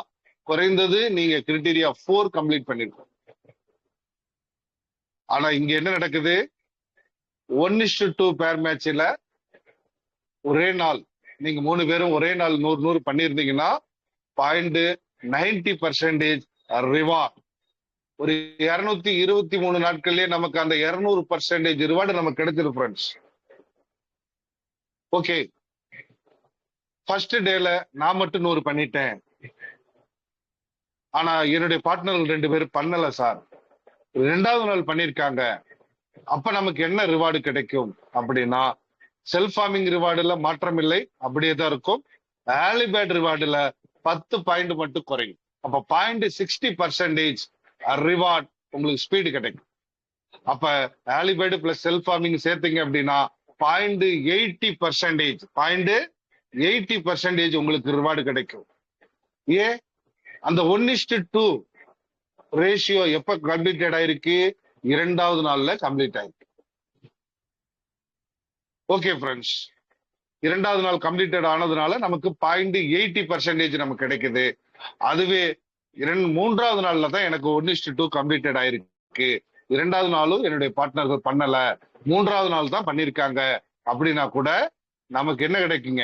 குறைந்தது நீங்க கிரைட்டீரியா 4 கம்ப்ளீட் பண்ணிருக்கோம். ஆனா இங்க என்ன நடக்குது, 1:2 பேர் மேட்ச்ல ஒரே நாள் நீங்க 3 பேரும் ஒரே நாள் 100 பண்ணிருந்தீங்கன்னா 0.90% ரிவார்ட். ஒரு 223 நாட்கள்லயே நமக்கு அந்த 200% ரிவார்டு நமக்கு கிடைச்சிரு ஃப்ரெண்ட்ஸ். ஓகே, ஃபர்ஸ்ட் டேல நான் மட்டும் 100 பண்ணிட்டேன், ஆனா என்னுடைய பார்ட்னர்கள் 2 பேரும் பண்ணல சார், 2வது நாள் பண்ணிருக்காங்க. அப்ப நமக்கு என்ன ரிவார்டு கிடைக்கும் அப்படின்னா செல்ஃப் ஃபார்மிங் ரிவார்டுல மாற்றம் இல்லை, அப்படியே தான் இருக்கும். ஏர்லிபேர்ட் ரிவார்டுல 10 பாயிண்ட் மட்டும் குறையும். அப்ப 0.60% ரிவார்ட் உங்களுக்கு ஸ்பீடு கிடைக்கும். அப்ப ஏர்லிபேர்டு பிளஸ் செல்ஃப் ஃபார்மிங் சேர்த்தீங்க அப்படின்னா 0.80% உங்களுக்கு ரிவார்டு கிடைக்கும். ஏன் அந்த 1:2 ரேஷியோ எப்ப கம்ப்ளீட்டட் ஆயிருக்கு, 2வது நாள்ல கம்ப்ளீட் ஆயிருக்கு. ஓகே ஃப்ரெண்ட்ஸ், 2வது நாள் கம்ப்ளீட்டட் ஆனதுனால நமக்கு 0.80% நமக்கு கிடைக்குது. அதுவே 3வது நாள்ல தான் எனக்கு 1:2 கம்ப்ளீட்டட் ஆயிருக்கு. 2வது நாளும் என்னுடைய பார்ட்னர்கள் பண்ணல, 3வது நாள் தான் பண்ணிருக்காங்க அப்படின்னா கூட நமக்கு என்ன கிடைக்குங்க?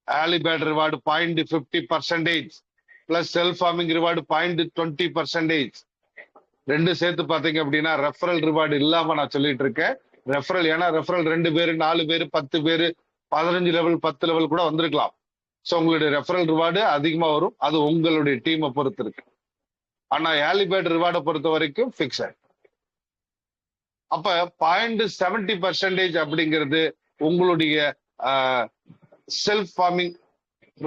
Early bird reward 0.50% plus self farming reward 0.20%. ரெண்டு சேர்த்து பாத்தீங்க அப்படின்னா ரெஃபரல் ரிவார்டு இல்லாம நான் சொல்லிட்டு இருக்கேன். ரெஃபரல், ஏன்னா ரெஃபரல் 2 பேரு 4 பேரு 10 பேரு 15 லெவல் 10 லெவல் கூட வந்திருக்கலாம். ஸோ உங்களுடைய ரெஃபரல் ரிவார்டு அதிகமா வரும். அது உங்களுடைய டீமை பொறுத்து இருக்கு. ஆனா ஏர்லி பேர்ட் ரிவார்டை பொறுத்த வரைக்கும் பிக்ஸட். அப்ப 0.70% அப்படிங்கிறது உங்களுடைய செல்ஃப் ஃபார்மிங்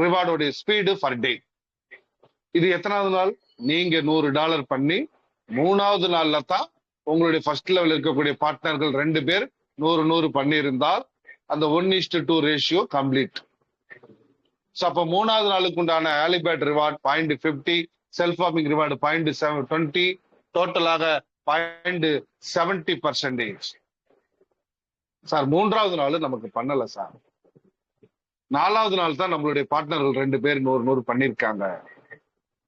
ரிவார்டோடைய ஸ்பீடு பர் டே. இது எத்தனாவது நாள்? நீங்க $100 பண்ணி 3வது நாள்ல தான் உங்களுடைய ஃபர்ஸ்ட் லெவல் இருக்கக்கூடிய பார்ட்னர்கள் 2 பேர் 100 பண்ணியிருந்தால் அந்த 1:2 ரேஷியோ கம்ப்ளீட். ஸோ அப்ப 3வது நாளுக்கு உண்டான early bird reward 0.50, self farming reward 0.20, டோட்டலாக 0.70%. சார் 3வது நாள் நமக்கு பண்ணல சார், 4வது நாள் தான் நம்மளுடைய பார்ட்னர்கள் 2 பேர் 100 பண்ணிருக்காங்க.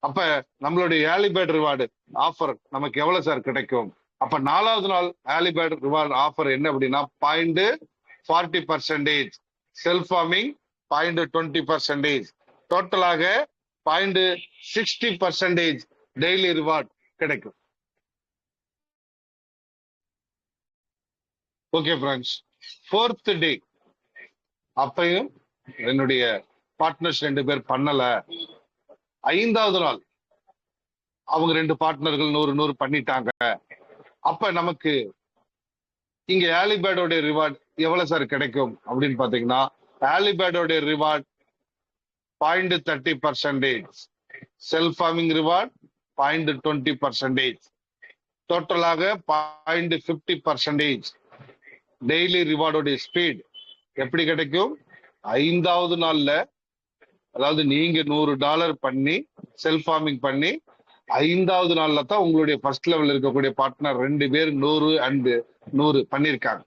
அப்ப நம்மளுடைய ஏர்லி பேர்ட் ரிவார்டு ஆஃபர் நமக்கு எவ்வளவு சார் கிடைக்கும்? அப்ப 4வது நாள் ஏர்லி பேர்ட் ரிவார்டு ஆஃபர் என்ன அப்படின்னா 0.40%, செல்ஃப் ஃபார்மிங் 0.20%, டோட்டலாக 0.60% டெய்லி ரிவார்ட் கிடைக்கும். ஓகே ஃப்ரெண்ட்ஸ், 4th டே அப்பையும் என்னுடைய பார்ட்னர்ஸ் 2 பேர் பண்ணல. 5வது நாள் அவங்க 2 பார்ட்னர்கள் 100 பண்ணிட்டாங்க. அப்ப நமக்கு இங்க ஏர்லி பேர்டோட ரிவார்ட் எவ்வளவு சார் கிடைக்கும் அப்படின்னு பாத்தீங்கன்னா, ஏர்லி பேர்டோட ரிவார்ட் 0.30%, செல்ஃப் ஃபார்மிங் ரிவார்ட் 0.20%, டோட்டலாக 0.50%. டெய்லி ரிவார்டோடைய ஸ்பீட் எப்படி கிடைக்கும்? 5வது நாள்ல, அதாவது நீங்க $100 பண்ணி செல்ஃப் ஃபார்மிங் பண்ணி 5வது நாள்ல தான் உங்களுடைய ஃபர்ஸ்ட் லெவல் இருக்கக்கூடிய பார்ட்னர் 2 பேர் 100 and 100 பண்ணிருக்காங்க.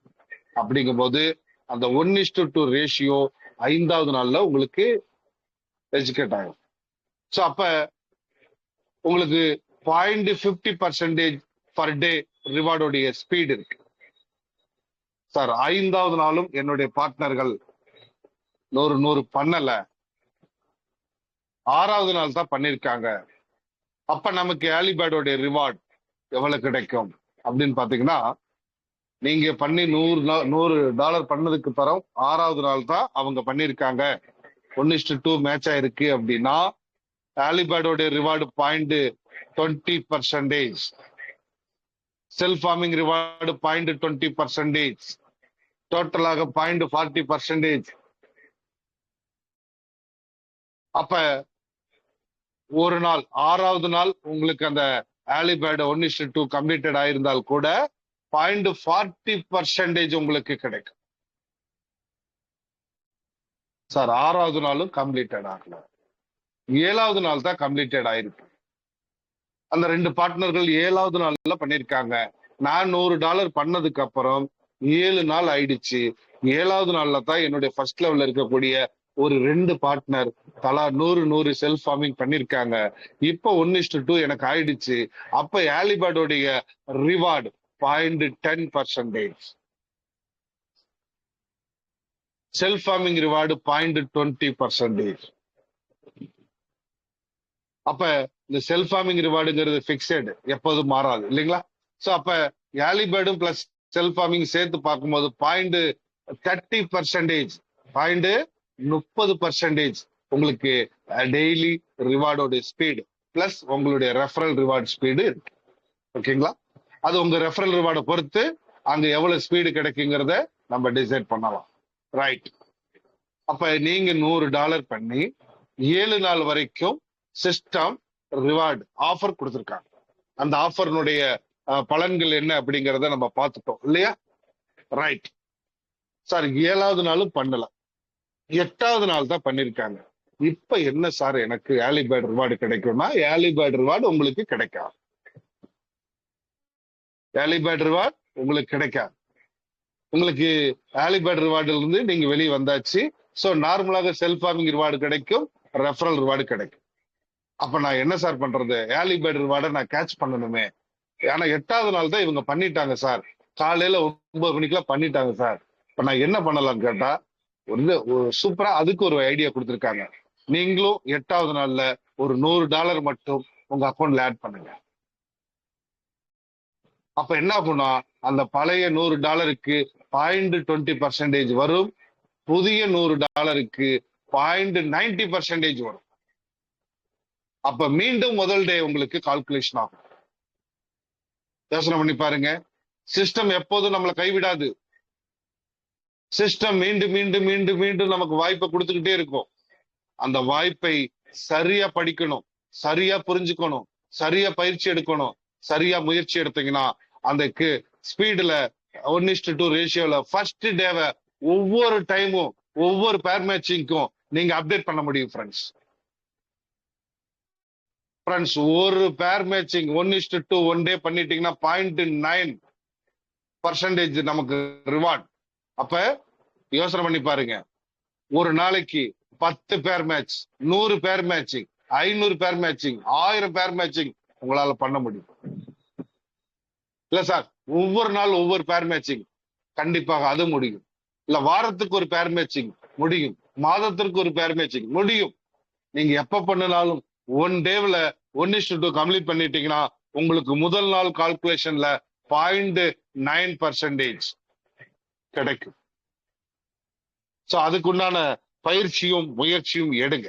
அப்படிங்கும் போது அந்த 1:2 ரேஷியோ 5வது நாள்ல உங்களுக்கு எஜுகேட் ஆகும். ஸோ அப்ப உங்களுக்கு 0.50% பர் டே ரிவார்டோடைய ஸ்பீட் இருக்கு சார். 5வது நாளும் என்னுடைய பார்ட்னர்கள் 100 பண்ணல, 6வது நாள் தான் பண்ணிருக்காங்க. அப்ப நமக்கு ஏர்லி பேர்டோட ரிவார்ட் எவ்வளவு கிடைக்கும் அப்படின்னு பாத்தீங்கன்னா, நீங்க பண்ணி $100 பண்ணதுக்கு பிறகு 6வது நாள் தான் அவங்க பண்ணிருக்காங்க, 1:2 மேட்ச் ஆயிருக்கு அப்படின்னா ஏர்லி பேர்டோட ரிவார்டு 0.20%, செல்ஃப் ஃபார்மிங் ரிவார்டு 0.20%, டோட்டலாக 0.40%. அப்ப ஒரு நாள் 6வது நாள் உங்களுக்கு அந்த ஏர்லி பேர்டு 1:2 கம்ப்ளீட்டட் ஆயிருந்தால் கூட 0.40% உங்களுக்கு கிடைக்கும் சார். 6வது நாளும் கம்ப்ளீட்டட் ஆகல, 7வது நாள் தான் கம்ப்ளீட்டட் ஆயிருக்கு. அந்த 2 பார்ட்னர்கள் 7வது நாள்ல பண்ணிருக்காங்க. நான் $100 பண்ணதுக்கு அப்புறம் 7 நாள் ஆயிடுச்சு. 7வது நாள்ல தான் என்னுடைய ஃபர்ஸ்ட் லெவல்ல இருக்கக்கூடிய ஒரு 2 பார்ட்னர் தலா 100 செல்ஃப் ஃபார்மிங் பண்ணிருக்காங்க. இப்போ 1:2 எனக்கு ஆயிடுச்சு. அப்ப ஏர்லி பேர்டோடைய ரிவார்டு 0.10%, செல்ஃப் ஃபார்மிங் ரிவார்டு 0.20%. அப்ப இந்த செல்ஃப் ஃபார்மிங் ரிவார்டுங்கிறது பிக்சட், எப்போதும் மாறாது இல்லைங்களா? சோ அப்ப ஏர்லி பேர்டும் பிளஸ் செல்ஃப் ஃபார்மிங் சேர்த்து பார்க்கும்போது 0.30%, 0.30% உங்களுக்கு டெய்லி ரிவார்டோட ஸ்பீடு பிளஸ் உங்களுடைய ரெஃபரல் ரிவார்டு ஸ்பீடு இருக்கு. ஓகேங்களா? அது உங்க ரெஃபரல் ரிவார்டை பொறுத்து அங்க எவ்வளவு ஸ்பீடு கிடைக்குங்கிறத நம்ம டிசைட் பண்ணலாம். ரைட். அப்ப நீங்க $100 பண்ணி 7 நாள் வரைக்கும் சிஸ்டம் ரிவார்டு ஆஃபர் கொடுத்துருக்காங்க. அந்த ஆஃபர்னுடைய பலன்கள் என்ன அப்படிங்கிறத நம்ம பார்த்துட்டோம் இல்லையா? Right sir. 7வது நாளும் பண்ணல, 8வது நாள் தான் பண்ணிருக்காங்க. இப்ப என்ன சார் எனக்கு ஏர்லி பேர்ட் ரிவார்டு கிடைக்கும்னா, ஏர்லி பேர்ட் ரிவார்டு உங்களுக்கு கிடைக்காது. ஏர்லி பேர்ட் ரிவார்டு உங்களுக்கு கிடைக்காது. உங்களுக்கு ஏர்லி பேர்ட் ரிவார்டுல இருந்து நீங்க வெளியே வந்தாச்சு. சோ நார்மலாக செல்ஃப் ஃபார்மிங் ரிவார்டு கிடைக்கும், ரெஃபரல் ரிவார்டு கிடைக்கும். அப்ப நான் என்ன சார் பண்றது? ஏர்லி பேர்ட் ரிவார்டை நான் கேட்ச் பண்ணணுமே. ஆனா 8வது நாள் தான் இவங்க பண்ணிட்டாங்க சார், காலையில 9 மணிக்கெல்லாம் பண்ணிட்டாங்க சார். இப்ப நான் என்ன பண்ணலாம்னு கேட்டா, ஒரு சூப்பரா அதுக்கு ஒரு ஐடியா கொடுத்திருக்காங்க. நீங்களும் 8வது நாள்ல ஒரு $100 மட்டும் உங்க அக்கௌண்ட்ல ஆட் பண்ணுங்க. அப்ப என்ன ஆகும்னா, அந்த பழைய $100க்கு 0.20% வரும், புதிய $100க்கு 0.90% வரும். அப்ப மீண்டும் முதல் டே உங்களுக்கு கால்குலேஷன் ஆகும். யோசனை பண்ணி பாருங்க. சிஸ்டம் எப்போதும் நம்மளை கைவிடாது. சிஸ்டம் மீண்டும் மீண்டும் மீண்டும் மீண்டும் நமக்கு வாய்ப்பை கொடுத்துக்கிட்டே இருக்கும். அந்த வாய்ப்பை சரியா படிக்கணும், சரியா புரிஞ்சுக்கணும், சரியா பயிற்சி எடுக்கணும். சரியா முயற்சி எடுத்தீங்கன்னா அந்த ஸ்பீடுல 1:2 ரேஷியோல ஃபர்ஸ்ட் டேவை ஒவ்வொரு டைமும் ஒவ்வொரு பேர் மேட்சிங்க்கும் நீங்க அப்டேட் பண்ண முடியும் ஃப்ரெண்ட்ஸ். ஒரு பேர் மேட்சிங் 1:2 ஒன் டே பண்ணிட்டீங்கன்னா 0.9% நமக்கு ரிவார்ட். அப்ப யோசனை பண்ணி பாருங்க, ஒரு நாளைக்கு 10 பேர் மேட்ச், 100 பேர் மேட்சிங், 500 பேர் மேட்சிங், 1000 பேர் மேட்சிங் உங்களால பண்ண முடியும். இல்ல சார், ஒவ்வொரு நாள் ஒவ்வொரு பேர் மேட்சிங், கண்டிப்பாக அது முடியும். இல்ல வாரத்துக்கு ஒரு பேர் மேட்சிங் முடியும், மாதத்திற்கு ஒரு பேர் மேட்சிங் முடியும். நீங்க எப்ப பண்ணினாலும் ஒன் டேவ்ல 1:2 கம்ப்ளீட் பண்ணிட்டீங்கன்னா உங்களுக்கு முதல் நாள் கால்குலேஷன்ல 0.9% கிடைக்கும். சோ அதுக்குண்டான பயிற்சியும் முயற்சியும் எடுங்க.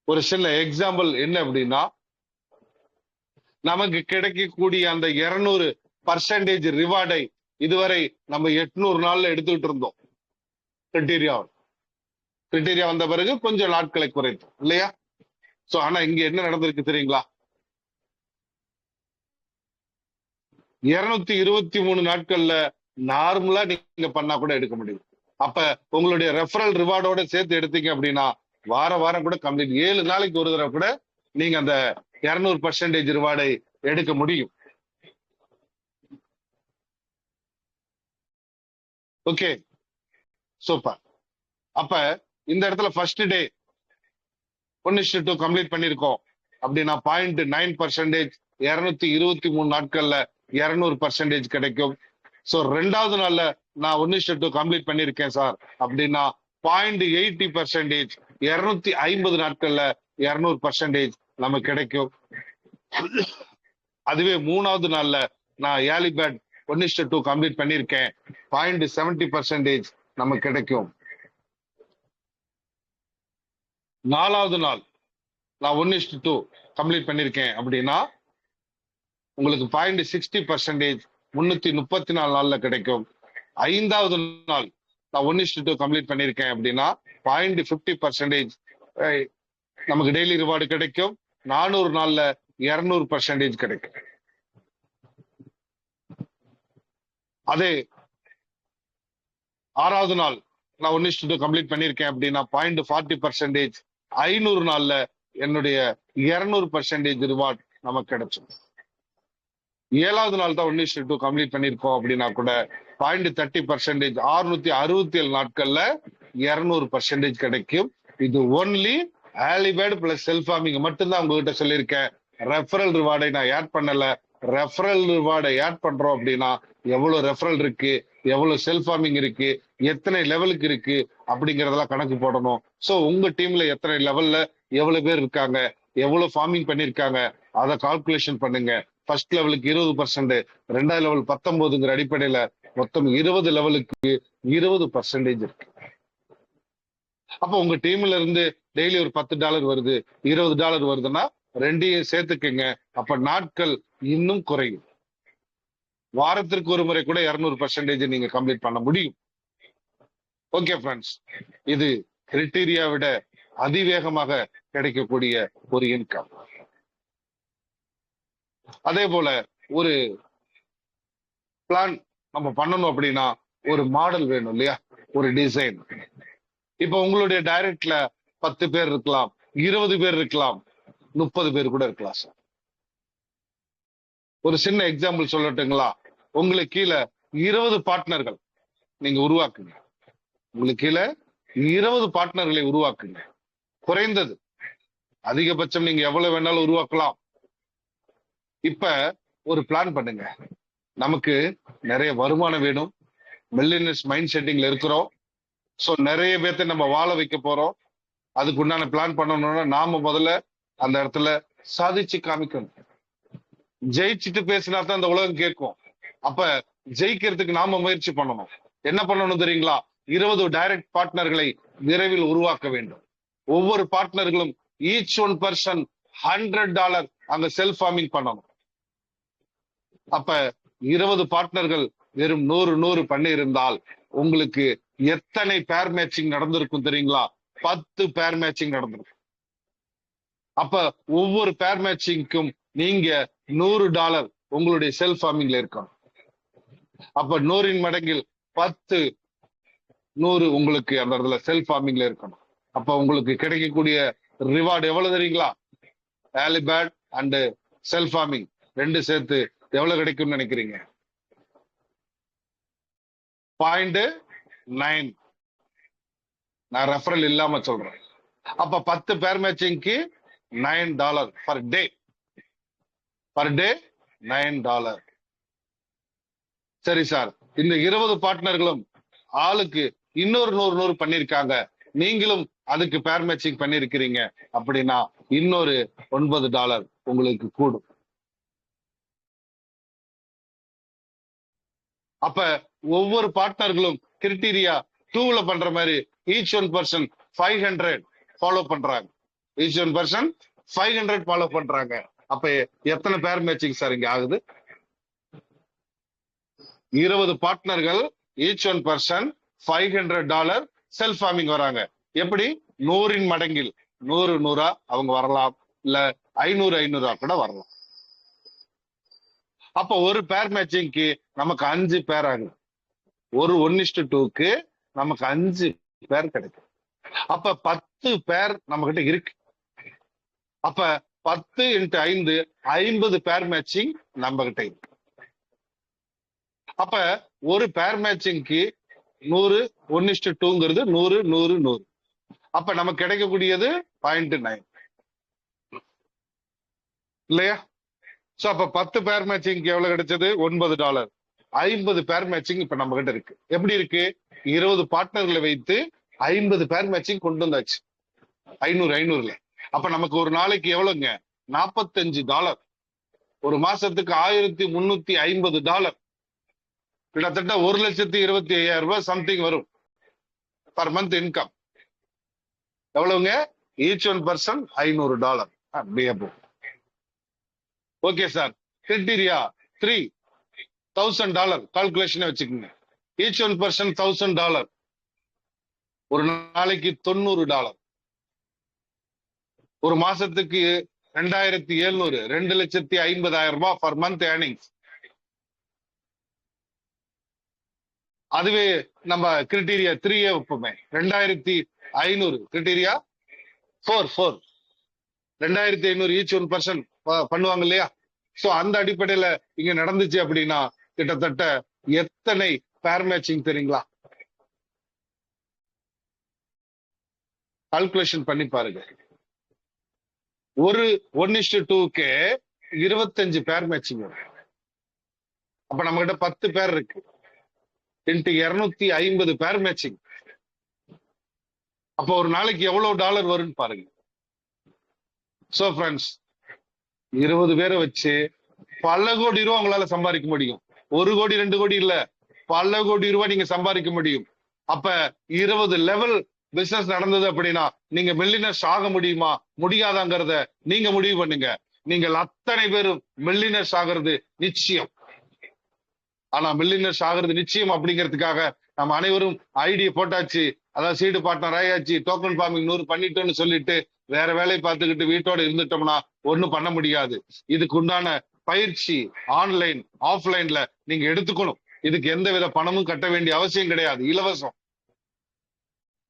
ஒரு சில எக்ஸாம்பிள் என்ன அப்படின்னா, நமக்கு கிடைக்கக்கூடிய அந்த 200% ரிவார்டை இதுவரை நம்ம 800 நாள்ல எடுத்துக்கிட்டு இருந்தோம். கிரிட்டீரியா வந்த பிறகு கொஞ்சம் நாட்களை குறைத்தோம் இல்லையா? சோ ஆனா இங்க என்ன நடந்திருக்கு தெரியுங்களா? 223 நாட்கள்ல நார்மலா நீங்க பண்ணா கூட எடுக்க முடியும். அப்ப உங்களுடைய ரெஃபரல் ரிவார்டோட சேர்த்து எடுத்தீங்க அப்படின்னா வாரம் கூட கம்ப்ளீட் 7 நாளைக்கு ஒரு தடவை கூட நீங்க அந்த 200% ரிவார்டை எடுக்க முடியும். Okay, super. அப்ப இந்த இடத்துல ஃபர்ஸ்ட் டே 1:2 கம்ப்ளீட் பண்ணிருக்கோம் அப்படின்னா 0.9% 223 நாட்கள்ல 200% கிடைக்கும். சோ 2வது நாள்ல நான் 1:2 கம்ப்ளீட் பண்ணிருக்கேன் சார் அப்படின்னா 0.80% 250 நாட்கள்ல 200% நமக்கு கிடைக்கும். அதுவே 3வது நாள்ல நான் ஏலிபேட் 1:2 கம்ப்ளீட் பண்ணிருக்கேன், 0.70% நமக்கு கிடைக்கும். 4வது நாள் நான் 1:2 கம்ப்ளீட் பண்ணிருக்கேன் அப்படின்னா உங்களுக்கு 0.60% 334 நாள்ல கிடைக்கும். 5வது நாள் நான் 1:2 கம்ப்ளீட் பண்ணிருக்கேன் அப்படின்னா 0.50% நமக்கு டெய்லி ரிவார்டு கிடைக்கும். 400 நாள்ல 200% கிடைக்கும். அதே 6வது நாள் நான் 1:2 கம்ப்ளீட் பண்ணிருக்கேன் அப்படின்னா 0.40% 500 நாள்ல என்னுடைய 200% ரிவார்ட் நமக்கு கிடைக்கும். 7வது நாள் தான் 1:2 கம்ப்ளீட் பண்ணிருக்கோம் அப்படின்னா கூட 0.30% 667 நாட்கள்ல 200% கிடைக்கும். இது ஒன்லி ஆலிபேட் பிளஸ் செல்ஃப் ஃபார்மிங் மட்டும்தான் உங்ககிட்ட சொல்லியிருக்கேன். ரெஃபரல் ரிவார்டை நான் ஆட் பண்ணல. ரெஃபரல் ரிவார்டை ஆட் பண்றோம் அப்படின்னா எவ்வளவு ரெஃபரல் இருக்கு, எவ்வளவு செல்ஃப் ஃபார்மிங் இருக்கு, எத்தனை லெவலுக்கு இருக்கு அப்படிங்கறதெல்லாம் கணக்கு போடணும். சோ உங்க டீம்ல எத்தனை லெவல்ல எவ்வளவு பேர் இருக்காங்க, எவ்வளவு ஃபார்மிங் பண்ணிருக்காங்க, அதை கால்குலேஷன் பண்ணுங்க. ஃபர்ஸ்ட் லெவலுக்கு 20%, 2வது லெவல் 19ங்கிற அடிப்படையில மொத்தம் 20 லெவலுக்கு 20% இருக்கு. அப்ப உங்க டீம்ல இருந்து டெய்லி ஒரு $10 வருது, $20 வருதுன்னா ரெண்டையும் சேர்த்துக்குங்க. அப்ப நாட்கள் இன்னும் குறையும். வாரத்திற்கு ஒரு முறை கூட 200% நீங்க கம்ப்ளீட் பண்ண முடியும். ஓகே ஃப்ரெண்ட்ஸ், இது கிரிட்டீரியா விட அதிவேகமாக கிடைக்கக்கூடிய ஒரு இன்கம். அதே போல ஒரு பிளான் நம்ம பண்ணணும் அப்படின்னா ஒரு மாடல் வேணும் இல்லையா, ஒரு டிசைன். இப்ப உங்களுடைய டைரக்ட்ல 10 பேர் இருக்கலாம், 20 பேர் இருக்கலாம், 30 பேர் கூட இருக்கலாம் சார். ஒரு சின்ன எக்ஸாம்பிள் சொல்லட்டுங்களா? உங்களுக்கு கீழே 20 பார்ட்னர்கள் நீங்க உருவாக்குங்க. உங்களுக்கு கீழே 20 பார்ட்னர்களை உருவாக்குங்க. குறைந்தது, அதிகபட்சம் நீங்க எவ்வளவு வேணாலும் உருவாக்கலாம். இப்ப ஒரு பிளான் பண்ணுங்க. நமக்கு நிறைய வருமானம் வேணும். மில்லியனர்ஸ் மைண்ட் செட்டிங்ல இருக்கிறோம். சோ நிறைய பேர்த்த நம்ம வாழ வைக்க போறோம். அதுக்கு உண்டான பிளான் பண்ணணும்னா நாம முதல்ல அந்த இடத்துல சாதிச்சு காமிக்கணும். ஜெயிச்சுட்டு பேசினா தான் அந்த உலகம் கேட்கும். அப்ப ஜெயிக்கிறதுக்கு நாம முயற்சி பண்ணணும். என்ன பண்ணணும் தெரியுங்களா? 20 டைரக்ட் பார்ட்னர்களை விரைவில் உருவாக்க வேண்டும். ஒவ்வொரு பார்ட்னர்களும் ஈச் ஒன் பர்சன் $100 அங்க செல்ஃப் ஃபார்மிங் பண்ணணும். அப்ப 20 பார்ட்னர்கள் வெறும் 100 பண்ணி இருந்தால் உங்களுக்கு எத்தனை பேர் மேட்சிங் நடந்திருக்கும் தெரியுங்களா? 10 பேர் மேட்சிங் நடந்திருக்கும். அப்ப ஒவ்வொரு பேர் மேட்சிங்க்கும் நீங்க $100 உங்களுடைய செல்ஃப் ஃபார்மிங்ல இருக்கணும். அப்ப 100 மடங்கில் 10 100 உங்களுக்கு அந்த இடத்துல செல்ஃப் ஃபார்மிங்ல இருக்கணும். அப்ப உங்களுக்கு கிடைக்கக்கூடிய ரிவார்டு எவ்வளவு தெரியுங்களா? ஆலிபேட் அண்ட் செல்ஃப் ஃபார்மிங் ரெண்டு சேர்த்து எவ்வளவு கிடைக்கும்னு நினைக்கிறீங்க? 0.9. நான் ரெஃபரல் இல்லாம சொல்றேன். அப்ப 10 பேர் மேட்சிங்க்கு $9 பர் டே. Per day $9. சரி சார், இந்த 20 பார்ட்னர்களும் ஆளுக்கு இன்னொரு 100 பண்ணிருக்காங்க, நீங்களும் அதுக்கு பேர் மேட்சிங் பண்ணிருக்கிறீங்க அப்படின்னா இன்னொரு $9 உங்களுக்கு கூடும். அப்ப ஒவ்வொரு பார்ட்னர்களும் கிரிட்டீரியா 2ல பண்ற மாதிரி ஈச் ஒன் பர்சன் 500 ஃபாலோ பண்றாங்க. ஈச் ஒன் பர்சன் 500 ஃபாலோ பண்றாங்க. அப்ப எத்தனை பேர் மேட்சிங் சார் இங்க ஆகுது? 20 பார்ட்னர்கள் each one person $500 self farming வராங்க. எப்படி? 100 மடங்கில் 100 அவங்க வரலாம், இல்ல 500 கூட வரலாம். அப்ப ஒரு பேர் மேட்சிங்க்கு நமக்கு 5 பேர் ஆகுது. ஒரு 1:2க்கு நமக்கு 5 பேர் கிடைக்கும். அப்ப 10 பேர் நம்ம கிட்ட இருக்கு. அப்ப 10 × 5 50 பேர் மேட்சிங் நம்ம கிட்ட இருக்கு. அப்ப ஒரு பேர் மேட்சிங்க்கு 100 1:2ங்கிறது 100 100 100. அப்ப நமக்கு கிடைக்கக்கூடியது 0.9 இல்லையா? சோ அப்ப 10 பேர் மேட்சிங்க்கு எவ்வளவு கிடைச்சது? $9. 50 பேர் மேட்சிங் இப்ப நம்ம கிட்ட இருக்கு. எப்படி இருக்கு? 20 பார்ட்னர்களை வைத்து 50 பேர் மேட்சிங் கொண்டு வந்தாச்சு. 500 அப்ப நமக்கு ஒரு நாளைக்கு எவ்வளவுங்க? $45. ஒரு மாசத்துக்கு $1350. கிட்டத்தட்ட 1,25,000 சம்திங் வரும் பர் மந்த் இன்கம். எவ்வளவுங்க? Each one person $500. அப்படியே போகும். ஓகே சார், கிரிட்டீரியா 3 $1,000 கால்குலேஷன் வச்சுக்கோங்க. Each one person $1,000. ஒரு நாளைக்கு $90. ஒரு மாசத்துக்கு 2,700, 2,50,000 பர் மந்த் ஏர்னிங்ஸ். அதுவே நம்ம criteria 3 வைப்போமே, 2,500. Criteria 4 2,500 each one person பண்ணுவாங்க இல்லையா? சோ அந்த அடிப்படையில இங்க நடந்துச்சு அப்படின்னா கிட்டத்தட்ட எத்தனை பேர் மேட்சிங் தெரியுங்களா? கால்குலேஷன் பண்ணி பாருங்க. ஒரு 1:2க்கு 25 பேர் மேட்சிங் வரும். அப்ப நம்ம கிட்ட 10 பேர் இருக்கு. இன்ட்டு 250 பேர் மேட்சிங். அப்ப ஒரு நாளைக்கு எவ்வளவு டாலர் வரும்னு பாருங்க. சோ ஃப்ரெண்ட்ஸ், 20 பேரை வச்சு பல கோடி ரூபாய் உங்களால சம்பாதிக்க முடியும். 1 கோடி 2 கோடி இல்ல, பல கோடி ரூபாய் நீங்க சம்பாதிக்க முடியும். அப்ப 20 லெவல் பிசினஸ் நடந்தது அப்படின்னா நீங்க மில்லியனர்ஸ் ஆக முடியுமா முடியாதாங்கிறத நீங்க முடிவு பண்ணுங்க. நீங்கள் அத்தனை பேரும் மில்லியனர்ஸ் ஆகிறது நிச்சயம். ஆனா மில்லியனர்ஸ் ஆகிறது நிச்சயம் அப்படிங்கிறதுக்காக நம்ம அனைவரும் ஐடியை போட்டாச்சு, அதாவது சீடு பார்ட்னர் ஆயாச்சு, டோக்கன் ஃபார்மிங் 100 பண்ணிட்டோம்னு சொல்லிட்டு வேற வேலையை பார்த்துக்கிட்டு வீட்டோட இருந்துட்டோம்னா ஒண்ணும் பண்ண முடியாது. இதுக்கு உண்டான பயிற்சி ஆன்லைன் ஆஃப்லைன்ல நீங்க எடுத்துக்கணும். இதுக்கு எந்த வித பணமும் கட்ட வேண்டிய அவசியம் கிடையாது, இலவசம்.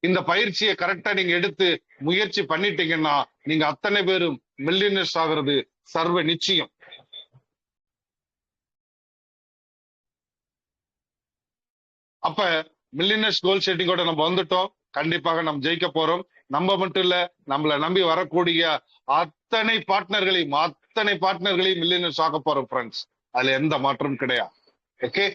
இந்த பயிற்சியை கரெக்டா நீங்க எடுத்து முயற்சி பண்ணிட்டீங்கன்னா நீங்க அத்தனை பேரும் மில்லியனர்ஸ் ஆகிறது சர்வ நிச்சயம். அப்ப மில்லியனர்ஸ் கோல் செட்டிங்கோட நம்ம வந்துட்டோம். கண்டிப்பாக நம்ம ஜெயிக்க போறோம். நம்ம மட்டும் இல்ல, நம்மள நம்பி வரக்கூடிய அத்தனை பார்ட்னர்களையும் மில்லியனர்ஸ் ஆக போறோம் ஃப்ரெண்ட்ஸ். அதுல எந்த மாற்றமும் கிடையாது. ஓகே.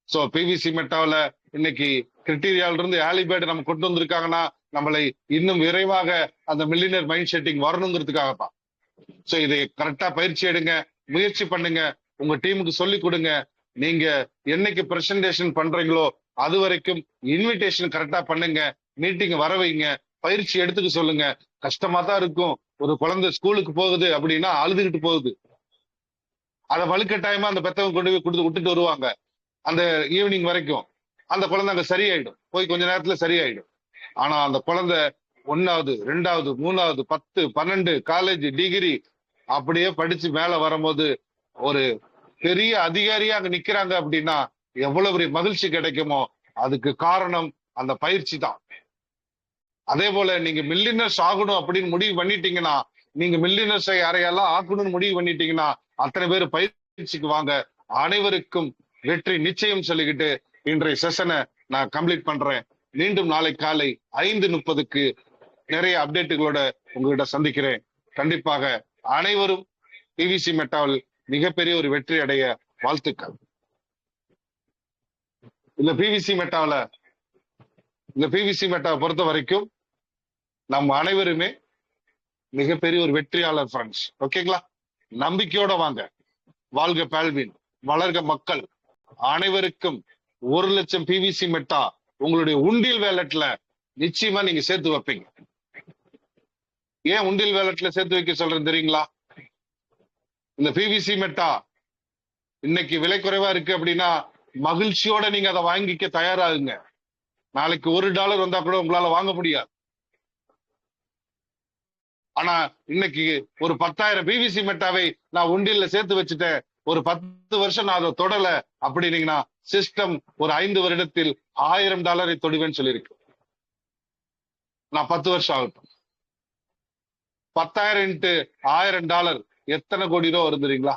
சோ பிவிசி மெட்டாவில இன்னைக்கு கிரிட்டீரியால இருந்து ஆலிபேட் நம்ம கொண்டு வந்திருக்காங்கன்னா நம்மளை இன்னும் விரைவாக அந்த மில்லியனர் மைண்ட் செட்டிங் வரணுங்கிறதுக்காக தான். சோ இதை கரெக்டா பயிற்சி எடுங்க, முயற்சி பண்ணுங்க, உங்க டீமுக்கு சொல்லி கொடுங்க. நீங்க என்னைக்கு பிரசன்டேஷன் பண்றீங்களோ அது வரைக்கும் இன்விடேஷன் கரெக்டா பண்ணுங்க, மீட்டிங் வர வைங்க, பயிற்சி எடுத்துக்க சொல்லுங்க. கஷ்டமா தான் இருக்கும். ஒரு குழந்தை ஸ்கூலுக்கு போகுது அப்படின்னா அழுதுகிட்டு போகுது, அதை வலுக்கட்டாயமா அந்த பெத்தவங்க கொண்டு போய் கொடுத்து விட்டுட்டு வருவாங்க. அந்த ஈவினிங் வரைக்கும் அந்த குழந்தை அங்க சரியாயிடும், போய் கொஞ்ச நேரத்துல சரியாயிடும். ஆனா அந்த குழந்தை 1வது 2வது 3வது 10 12 காலேஜ் டிகிரி அப்படியே படிச்சு மேல வரும்போது ஒரு பெரிய அதிகாரியா அங்க நிக்கிறாங்க அப்படின்னா எவ்வளவு பெரிய மகிழ்ச்சி கிடைக்குமோ அதுக்கு காரணம் அந்த பயிற்சி தான். அதே போல நீங்க மில்லியனர்ஸ் ஆகணும் அப்படின்னு முடிவு பண்ணிட்டீங்கன்னா, நீங்க மில்லியனர்ஸை யாரையெல்லாம் ஆக்கணும்னு முடிவு பண்ணிட்டீங்கன்னா அத்தனை பேர் பயிற்சிக்கு வாங்க. அனைவருக்கும் வெற்றி நிச்சயம் சொல்லிக்கிட்டு இன்றைய செஷனை நான் கம்ப்ளீட் பண்றேன். மீண்டும் நாளை காலை 5:30க்கு நிறைய அப்டேட்டுகளோட உங்ககிட்ட சந்திக்கிறேன். கண்டிப்பாக அனைவரும் பிவிசி மெட்டாவில் மிகப்பெரிய ஒரு வெற்றி அடைய வாழ்த்துக்கள். இந்த பிவிசி மெட்டாவை பொறுத்த வரைக்கும் நம்ம அனைவருமே மிகப்பெரிய ஒரு வெற்றியாளர் ஃப்ரெண்ட்ஸ். ஓகேங்களா? நம்பிக்கையோட வாங்க. வாழ்க பால்வின், வளர்க மக்கள். அனைவருக்கும் 1,00,000 பிவிசி மெட்டா உங்களுடைய உண்டியல் வேலட்ல நிச்சயமா நீங்க சேர்த்து வைப்பீங்க. ஏன் உண்டியல் வேலட்ல சேர்த்து வைக்க சொல்றேன் தெரியுங்களா? இந்த பிவிசி மெட்டா இன்னைக்கு விலை குறைவா இருக்கு அப்படின்னா மகிழ்ச்சியோட நீங்க அதை வாங்கிக்க தயாராகுங்க. நாளைக்கு $1 வந்தா கூட உங்களால வாங்க முடியாது. ஆனா இன்னைக்கு ஒரு 10,000 பிவிசி மெட்டாவை நான் உண்டியல்ல சேர்த்து வச்சுட்டேன், ஒரு 10 வருஷம் நான் அதை தொடல அப்படின்னீங்கன்னா சிஸ்டம் ஒரு 5 வருடத்தில் $1000 தொடுவேன்னு சொல்லியிருக்கு. நான் 10 வருஷம் ஆகட்டும். 10,000 இன்ட்டு $1000 எத்தனை கோடி ரூபா வருதுங்களா?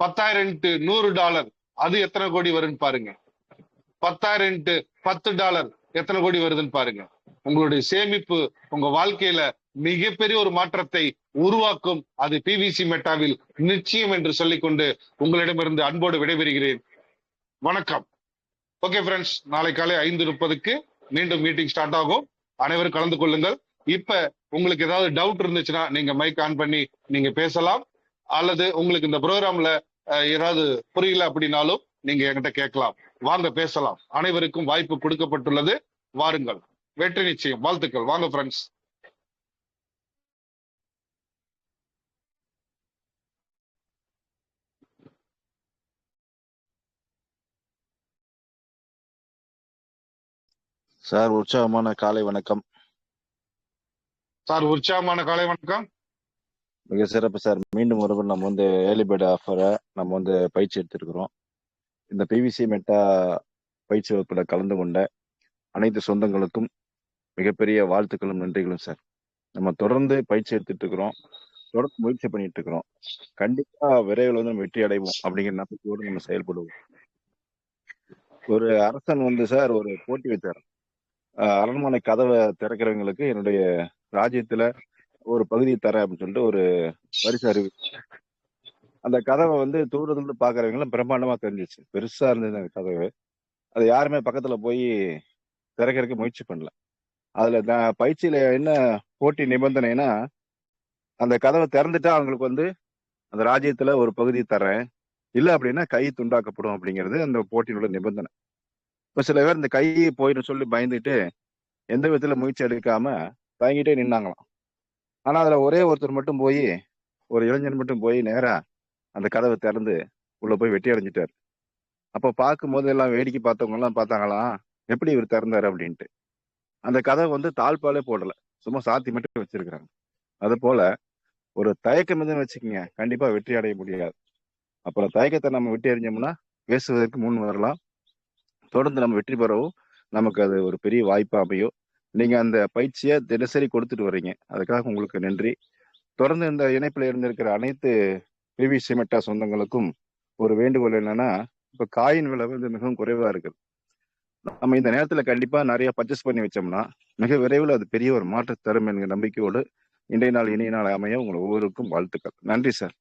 10,000 இன்ட்டு $100 அது எத்தனை கோடி வரும்னு பாருங்க. 10,000 இன்ட்டு $10 எத்தனை கோடி வருதுன்னு பாருங்க. உங்களுடைய சேமிப்பு உங்க வாழ்க்கையில மிகப்பெரிய ஒரு மாற்றத்தை உருவாக்கும். அது பிவிசி மெட்டாவில் நிச்சயம் என்று சொல்லிக்கொண்டு உங்களிடமிருந்து அன்போடு விடைபெறுகிறேன். வணக்கம். ஓகே ஃப்ரெண்ட்ஸ், நாளை காலை 5:30க்கு மீண்டும் மீட்டிங் ஸ்டார்ட் ஆகும். அனைவரும் கலந்து கொள்ளுங்கள். இப்ப உங்களுக்கு ஏதாவது டவுட் இருந்துச்சுன்னா நீங்க மைக் ஆன் பண்ணி நீங்க பேசலாம். அல்லது உங்களுக்கு இந்த ப்ரோக்ராம்ல ஏதாவது புரியல அப்படின்னாலும் நீங்க என்கிட்ட கேட்கலாம். வாங்க பேசலாம். அனைவருக்கும் வாய்ப்பு கொடுக்கப்பட்டுள்ளது. வாருங்கள். வெற்றி நிச்சயம். வாழ்த்துக்கள். வாங்க ஃப்ரெண்ட்ஸ். சார் உற்சாகமான காலை வணக்கம். சார் உற்சாகமான காலை வணக்கம். மிக சிறப்பு சார். மீண்டும் ஒரு நம்ம ஏர்லிபேர்ட் ஆஃபரை நம்ம பயிற்சி எடுத்திருக்கிறோம். இந்த பிவிசி மெட்டா பயிற்சி வகுப்புல கலந்து கொண்ட அனைத்து சொந்தங்களுக்கும் மிகப்பெரிய வாழ்த்துக்களும் நன்றிகளும் சார். நம்ம தொடர்ந்து பயிற்சி எடுத்துட்டு இருக்கிறோம், தொடர்ந்து முயற்சி பண்ணிட்டு இருக்கிறோம். கண்டிப்பா விரைவில் நம்ம வெற்றி அடைவோம் அப்படிங்கிற நம்பிக்கையோடு நம்ம செயல்படுவோம். ஒரு அரசன் சார் ஒரு போட்டி வச்சார். அரண்மனை கதவை திறக்கிறவங்களுக்கு என்னுடைய ராஜ்யத்துல ஒரு பகுதி தரேன் அப்படின்னு சொல்லிட்டு ஒரு பரிசு அறிவி. அந்த கதவை தூரத்துல இருந்து பாக்குறவங்களும் பிரம்மாண்டமா தெரிஞ்சிச்சு. பெருசா இருந்தது அந்த கதவு. அது யாருமே பக்கத்துல போய் திறக்கிறதுக்கு முயற்சி பண்ணல. அதுல பயிற்சியில என்ன போட்டி நிபந்தனைனா, அந்த கதவை திறந்துட்டா அவங்களுக்கு அந்த ராஜ்யத்துல ஒரு பகுதி தரேன், இல்ல அப்படின்னா கை துண்டாக்கப்படும் அப்படிங்கிறது அந்த போட்டியோட நிபந்தனை. இப்ப சில பேர் இந்த கை போயிடும் சொல்லி பயந்துட்டு எந்த விதத்துல முயற்சி எடுக்காம தயங்கிட்டே நின்னாங்களாம். ஆனா அதுல ஒரே ஒருத்தர் மட்டும் போய், ஒரு இளைஞன் மட்டும் போய் நேரா அந்த கதவை திறந்து உள்ள போய் வெற்றி அடைஞ்சிட்டாரு. அப்போ பார்க்கும்போது எல்லாம் வேடிக்கை பார்த்தவங்க எல்லாம் பார்த்தாங்களாம், எப்படி இவர் திறந்தாரு அப்படின்ட்டு. அந்த கதவை தாழ்பாலே போடல, சும்மா சாத்தி மட்டும் வச்சிருக்கிறாங்க. அது போல ஒரு தயக்கம் வச்சுக்கோங்க, கண்டிப்பா வெற்றி அடைய முடியாது. அப்புறம் தயக்கத்தை நம்ம விட்டு எறிஞ்சோம்னா பேசுவதற்கு முன் வரலாம். தொடர்ந்து நம்ம வெற்றி பெறவும் நமக்கு அது ஒரு பெரிய வாய்ப்பா அமையும். நீங்க அந்த பயிற்சியை தினசரி கொடுத்துட்டு வர்றீங்க, அதுக்காக உங்களுக்கு நன்றி. தொடர்ந்து இந்த இணைப்புல இருந்திருக்கிற அனைத்து பிவிசி மெட்டா சொந்தங்களுக்கும் ஒரு வேண்டுகோள் என்னன்னா, இப்ப காயின் விலை மிகவும் குறைவா இருக்குது. நம்ம இந்த நேரத்துல கண்டிப்பா நிறைய பர்ச்சேஸ் பண்ணி வச்சோம்னா மிக விரைவில் அது பெரிய ஒரு மாற்றம் தரும் என்கிற நம்பிக்கையோடு இன்றைய நாள் இனிய நாள் அமைய உங்கள் ஒவ்வொருக்கும் வாழ்த்துக்கள். நன்றி சார்.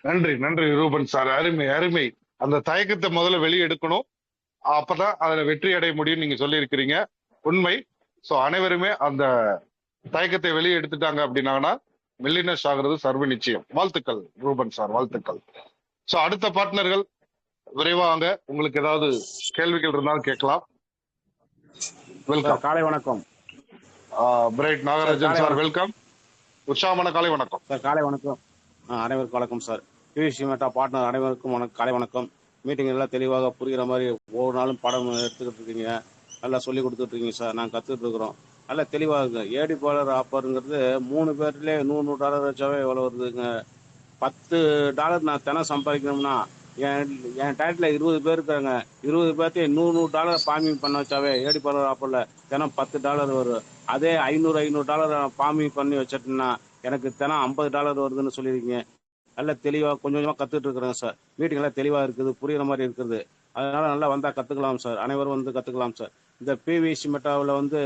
நன்றி நன்றி ரூபன் சார், அருமை அருமை. அந்த தயக்கத்தை முதல்ல வெளியே எடுக்கணும், அப்பதான் அதுல வெற்றி அடைய முடியும் நீங்க சொல்லி இருக்கிறீங்க. உண்மை. சோ அனைவருமே அந்த தயக்கத்தை வெளியே எடுத்துட்டாங்க அப்படின்னாங்கன்னா மில்லினஸ் ஆகிறது சர்வ நிச்சயம். வாழ்த்துக்கள் ரூபன் சார், வாழ்த்துக்கள். சோ அடுத்த பார்ட்னர்கள் விரைவா வாங்க, உங்களுக்கு ஏதாவது கேள்விகள் இருந்தாலும் கேட்கலாம். வெல்கம். காலை வணக்கம் பிரைட் நாகராஜன் சார், வெல்கம். உற்சாகமான காலை வணக்கம் சார். காலை வணக்கம் அனைவருக்கும் வணக்கம் சார். பிவிசி மெட்டா பார்ட்னர் அனைவருக்கும் காலை வணக்கம். மீட்டிங் எல்லாம் தெளிவாக புரிகிற மாதிரி ஒவ்வொரு நாளும் படம் எடுத்துக்கிட்டு இருக்கீங்க, நல்லா சொல்லி கொடுத்துட்டு இருக்கீங்க சார். நாங்கள் கற்றுக்கிட்டு இருக்கிறோம், நல்லா தெளிவாக இருக்கு. ஏடி பாலர் ஆஃபருங்கிறது 3 பேர்லேயே $100 வச்சாவே எவ்வளோ வருதுங்க? $10 நான் தினம் சம்பாதிக்கணும்னா என் டயத்தில் 20 பேர் இருக்காங்க, 20 பேர்த்தையும் $100 ஃபார்மிங் பண்ண வச்சாவே ஏடி பாலர் ஆஃபரில் தினம் $10 வரும். அதே $500 ஃபார்மிங் பண்ணி வச்சிட்டேன்னா எனக்கு தினம் $50 வருதுன்னு சொல்லியிருக்கீங்க. நல்லா தெளிவாக கொஞ்சம் கொஞ்சமாக கற்றுட்டு இருக்கிறேங்க சார். மீட்டிங் எல்லாம் தெளிவாக இருக்குது, புரிகிற மாதிரி இருக்குது. அதனால நல்லா வந்தால் கற்றுக்கலாம் சார், அனைவரும் வந்து கற்றுக்கலாம் சார். இந்த பிவிசி மெட்டாவில் வந்து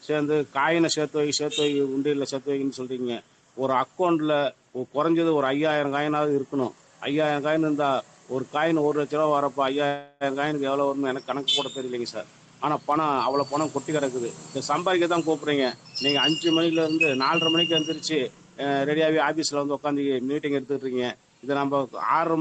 சேர்ந்து காயினை சேர்த்து வை உண்டியில் சேர்த்து வைன்னு சொல்கிறீங்க. ஒரு அக்கௌண்ட்டில் குறைஞ்சது ஒரு 5000 காயினாவது இருக்கணும். 5000 காயின் இருந்தால் ஒரு காயின் 1 லட்ச ரூபா வரப்போ 5000 காயினுக்கு எவ்வளோ வரும்னு எனக்கு கணக்கு போட தெரியலைங்க சார். ஆனால் பணம் அவ்வளோ பணம் கொட்டி கிடக்குது. இந்த சம்பாதிக்க தான் கூப்பிட்றீங்க. நீங்கள் 5 மணிலேருந்து 4:30 மணிக்கு எழுந்திரிச்சு ரெடியாகி ஆஃபீஸில் வந்து உட்காந்து மீட்டிங் எடுத்துக்கிட்டு இருக்கீங்க. இதை நம்ம 6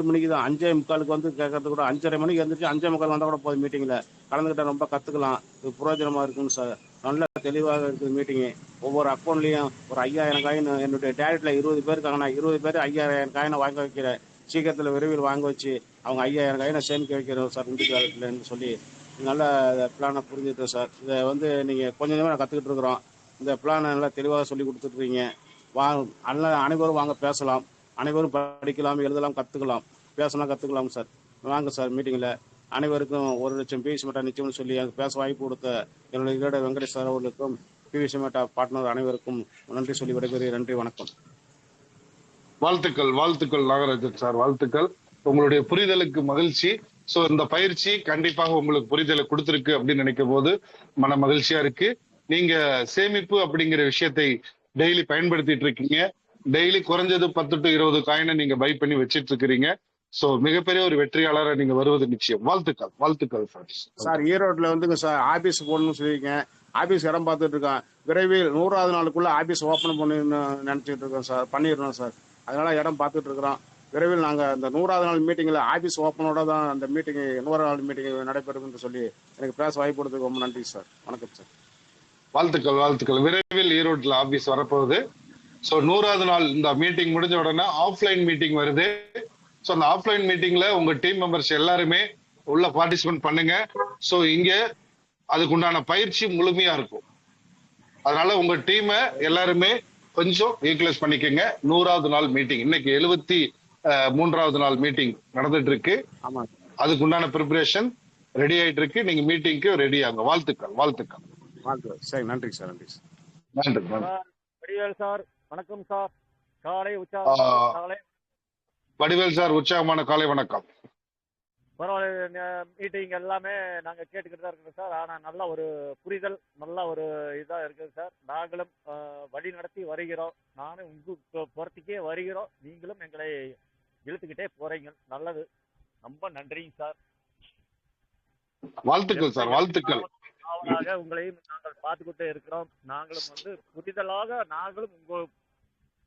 மணிக்கு தான் 5:45 வந்து கேட்கறது கூட 5:30 மணிக்கு எழுந்திரிச்சு 5:45 வந்தால் கூட போதும். மீட்டிங்கில் கலந்துக்கிட்டால் ரொம்ப கற்றுக்கலாம், இது பிரயோஜனமாக இருக்குன்னு சார். நல்ல தெளிவாக இருக்குது மீட்டிங்கு. ஒவ்வொரு அக்கௌண்ட்லேயும் ஒரு 5000 காயின் என்னுடைய டேரக்டில் 20 பேர் இருக்காங்கன்னா 20 பேர் 5000 காயினை வாங்க வைக்கிறேன். சீக்கிரத்தில் விரைவில் வாங்க வச்சு அவங்க 5000 காயினை சேமிக்க வைக்கிறோம் சார் முந்தி காலத்துலன்னு சொல்லி நல்ல பிளானை புரிஞ்சுட்டோம் சார். இதை வந்து நீங்கள் கொஞ்சம் கொஞ்சமாக நான் கற்றுக்கிட்டு இருக்கிறோம். இந்த பிளானை நல்லா தெளிவாக சொல்லி கொடுத்துட்ருக்கீங்க. அனைவரும் வாங்க பேசலாம், அனைவரும் படிக்கலாம், எழுதலாம், கற்றுக்கலாம், பேசலாம், கற்றுக்கலாம் சார். வாங்க சார் மீட்டிங்கில். அனைவருக்கும் 1 லட்சம் பிவிசி மெட்டா நிச்சயம்னு சொல்லி எனக்கு பேச வாய்ப்பு கொடுத்த என்னுடைய ஈரோடு வெங்கடேஷ் சார் அவர்களுக்கும் பிவிசி மெட்டா பார்ட்னர் அனைவருக்கும் நன்றி சொல்லி விடைபெறுகிறேன். நன்றி, வணக்கம். வாழ்த்துக்கள் வாழ்த்துக்கள் நாகராஜன் சார், வாழ்த்துக்கள். உங்களுடைய புரிதலுக்கு மகிழ்ச்சி. சோ இந்த பயிற்சி கண்டிப்பாக உங்களுக்கு புரிதலை கொடுத்திருக்கு அப்படின்னு நினைக்கும் போது மன மகிழ்ச்சியா இருக்கு. நீங்க சேமிப்பு அப்படிங்கிற விஷயத்தை டெய்லி பயன்படுத்திட்டு இருக்கீங்க. டெய்லி குறைஞ்சது 10 to 20 காயினை நீங்க பை பண்ணி வச்சிட்டு இருக்கிறீங்க. சோ மிகப்பெரிய ஒரு வெற்றியாளரை நீங்க வருவது நிச்சயம். வாழ்த்துக்கள் வாழ்த்துக்கள் சார். ஈரோட்ல வந்துங்க சார் ஆபீஸ் போடணும்னு சொல்லியிருக்கீங்க. ஆபீஸ் இடம் பார்த்துட்டு இருக்கேன். விரைவில் 100வது நாளுக்குள்ள ஆபீஸ் ஓப்பன் பண்ணி நினைச்சிட்டு இருக்கோம் சார், பண்ணிடணும் சார். அதனால இடம் பார்த்துட்டு இருக்கிறோம். விரைவில் நாங்கள் இந்த 100வது நாள் மீட்டிங்கில் ஆபீஸ் ஓப்பனோட தான் அந்த மீட்டிங் 100வது நாள் மீட்டிங் நடைபெறும் என்று சொல்லி எனக்கு பேச வாய்ப்பு கொடுத்ததுக்கு ரொம்ப நன்றி சார். வணக்கம் சார். வாழ்த்துக்கள் வாழ்த்துக்கள். விரைவில் ஈரோட்ல ஆபீஸ் வரப்போகுது. சோ 100வது நாள் இந்த மீட்டிங் முடிஞ்ச உடனே ஆஃப்லைன் மீட்டிங் வருது. சோ அந்த ஆஃப்லைன் மீட்டிங்ல உங்க டீம் மெம்பர்ஸ் எல்லாருமே உள்ள பார்ட்டிசிபேட் பண்ணுங்க. சோ இங்க அதுக்குண்டான பயிற்சி முழுமையா இருக்கும். அதனால உங்க டீமை எல்லாருமே கொஞ்சம் ஈக்குவலைஸ் பண்ணிக்கங்க. 100வது நாள் மீட்டிங் இன்னைக்கு 73வது நாள் மீட்டிங் நடந்துட்டு இருக்கு. அதுக்குண்டான ப்ரிப்பரேஷன் ரெடி ஆயிட்டு இருக்கு. நீங்க மீட்டிங்க்கு ரெடி ஆகுங்க. வாழ்த்துக்கள் வாழ்த்துக்கள். சரி, நன்றி சார். நன்றி சார். நன்றி வடிவேல் சார், வணக்கம் சார். வடிவேல் சார், உற்சாகமான காலை வணக்கம். பரவாயில்ல, மீட்டிங் எல்லாமே நாங்க கேட்டுக்கிட்டு தான் இருக்கிறோம் சார். ஆனா நல்ல ஒரு புரிதல், நல்ல ஒரு இதா இருக்குது சார். நாங்களும் வழி நடத்தி வருகிறோம். நானும் உங்க புறத்துக்கே வருகிறோம். நீங்களும் எங்களை இழுத்துக்கிட்டே போறீங்க. நல்லது, ரொம்ப நன்றிங்க சார். வாழ்த்துக்கள் சார், வாழ்த்துக்கள். உங்களையும் நாங்கள் பார்த்துக்கிட்டே இருக்கிறோம். நாங்களும் வந்து புரிதலாக நாங்களும் உங்க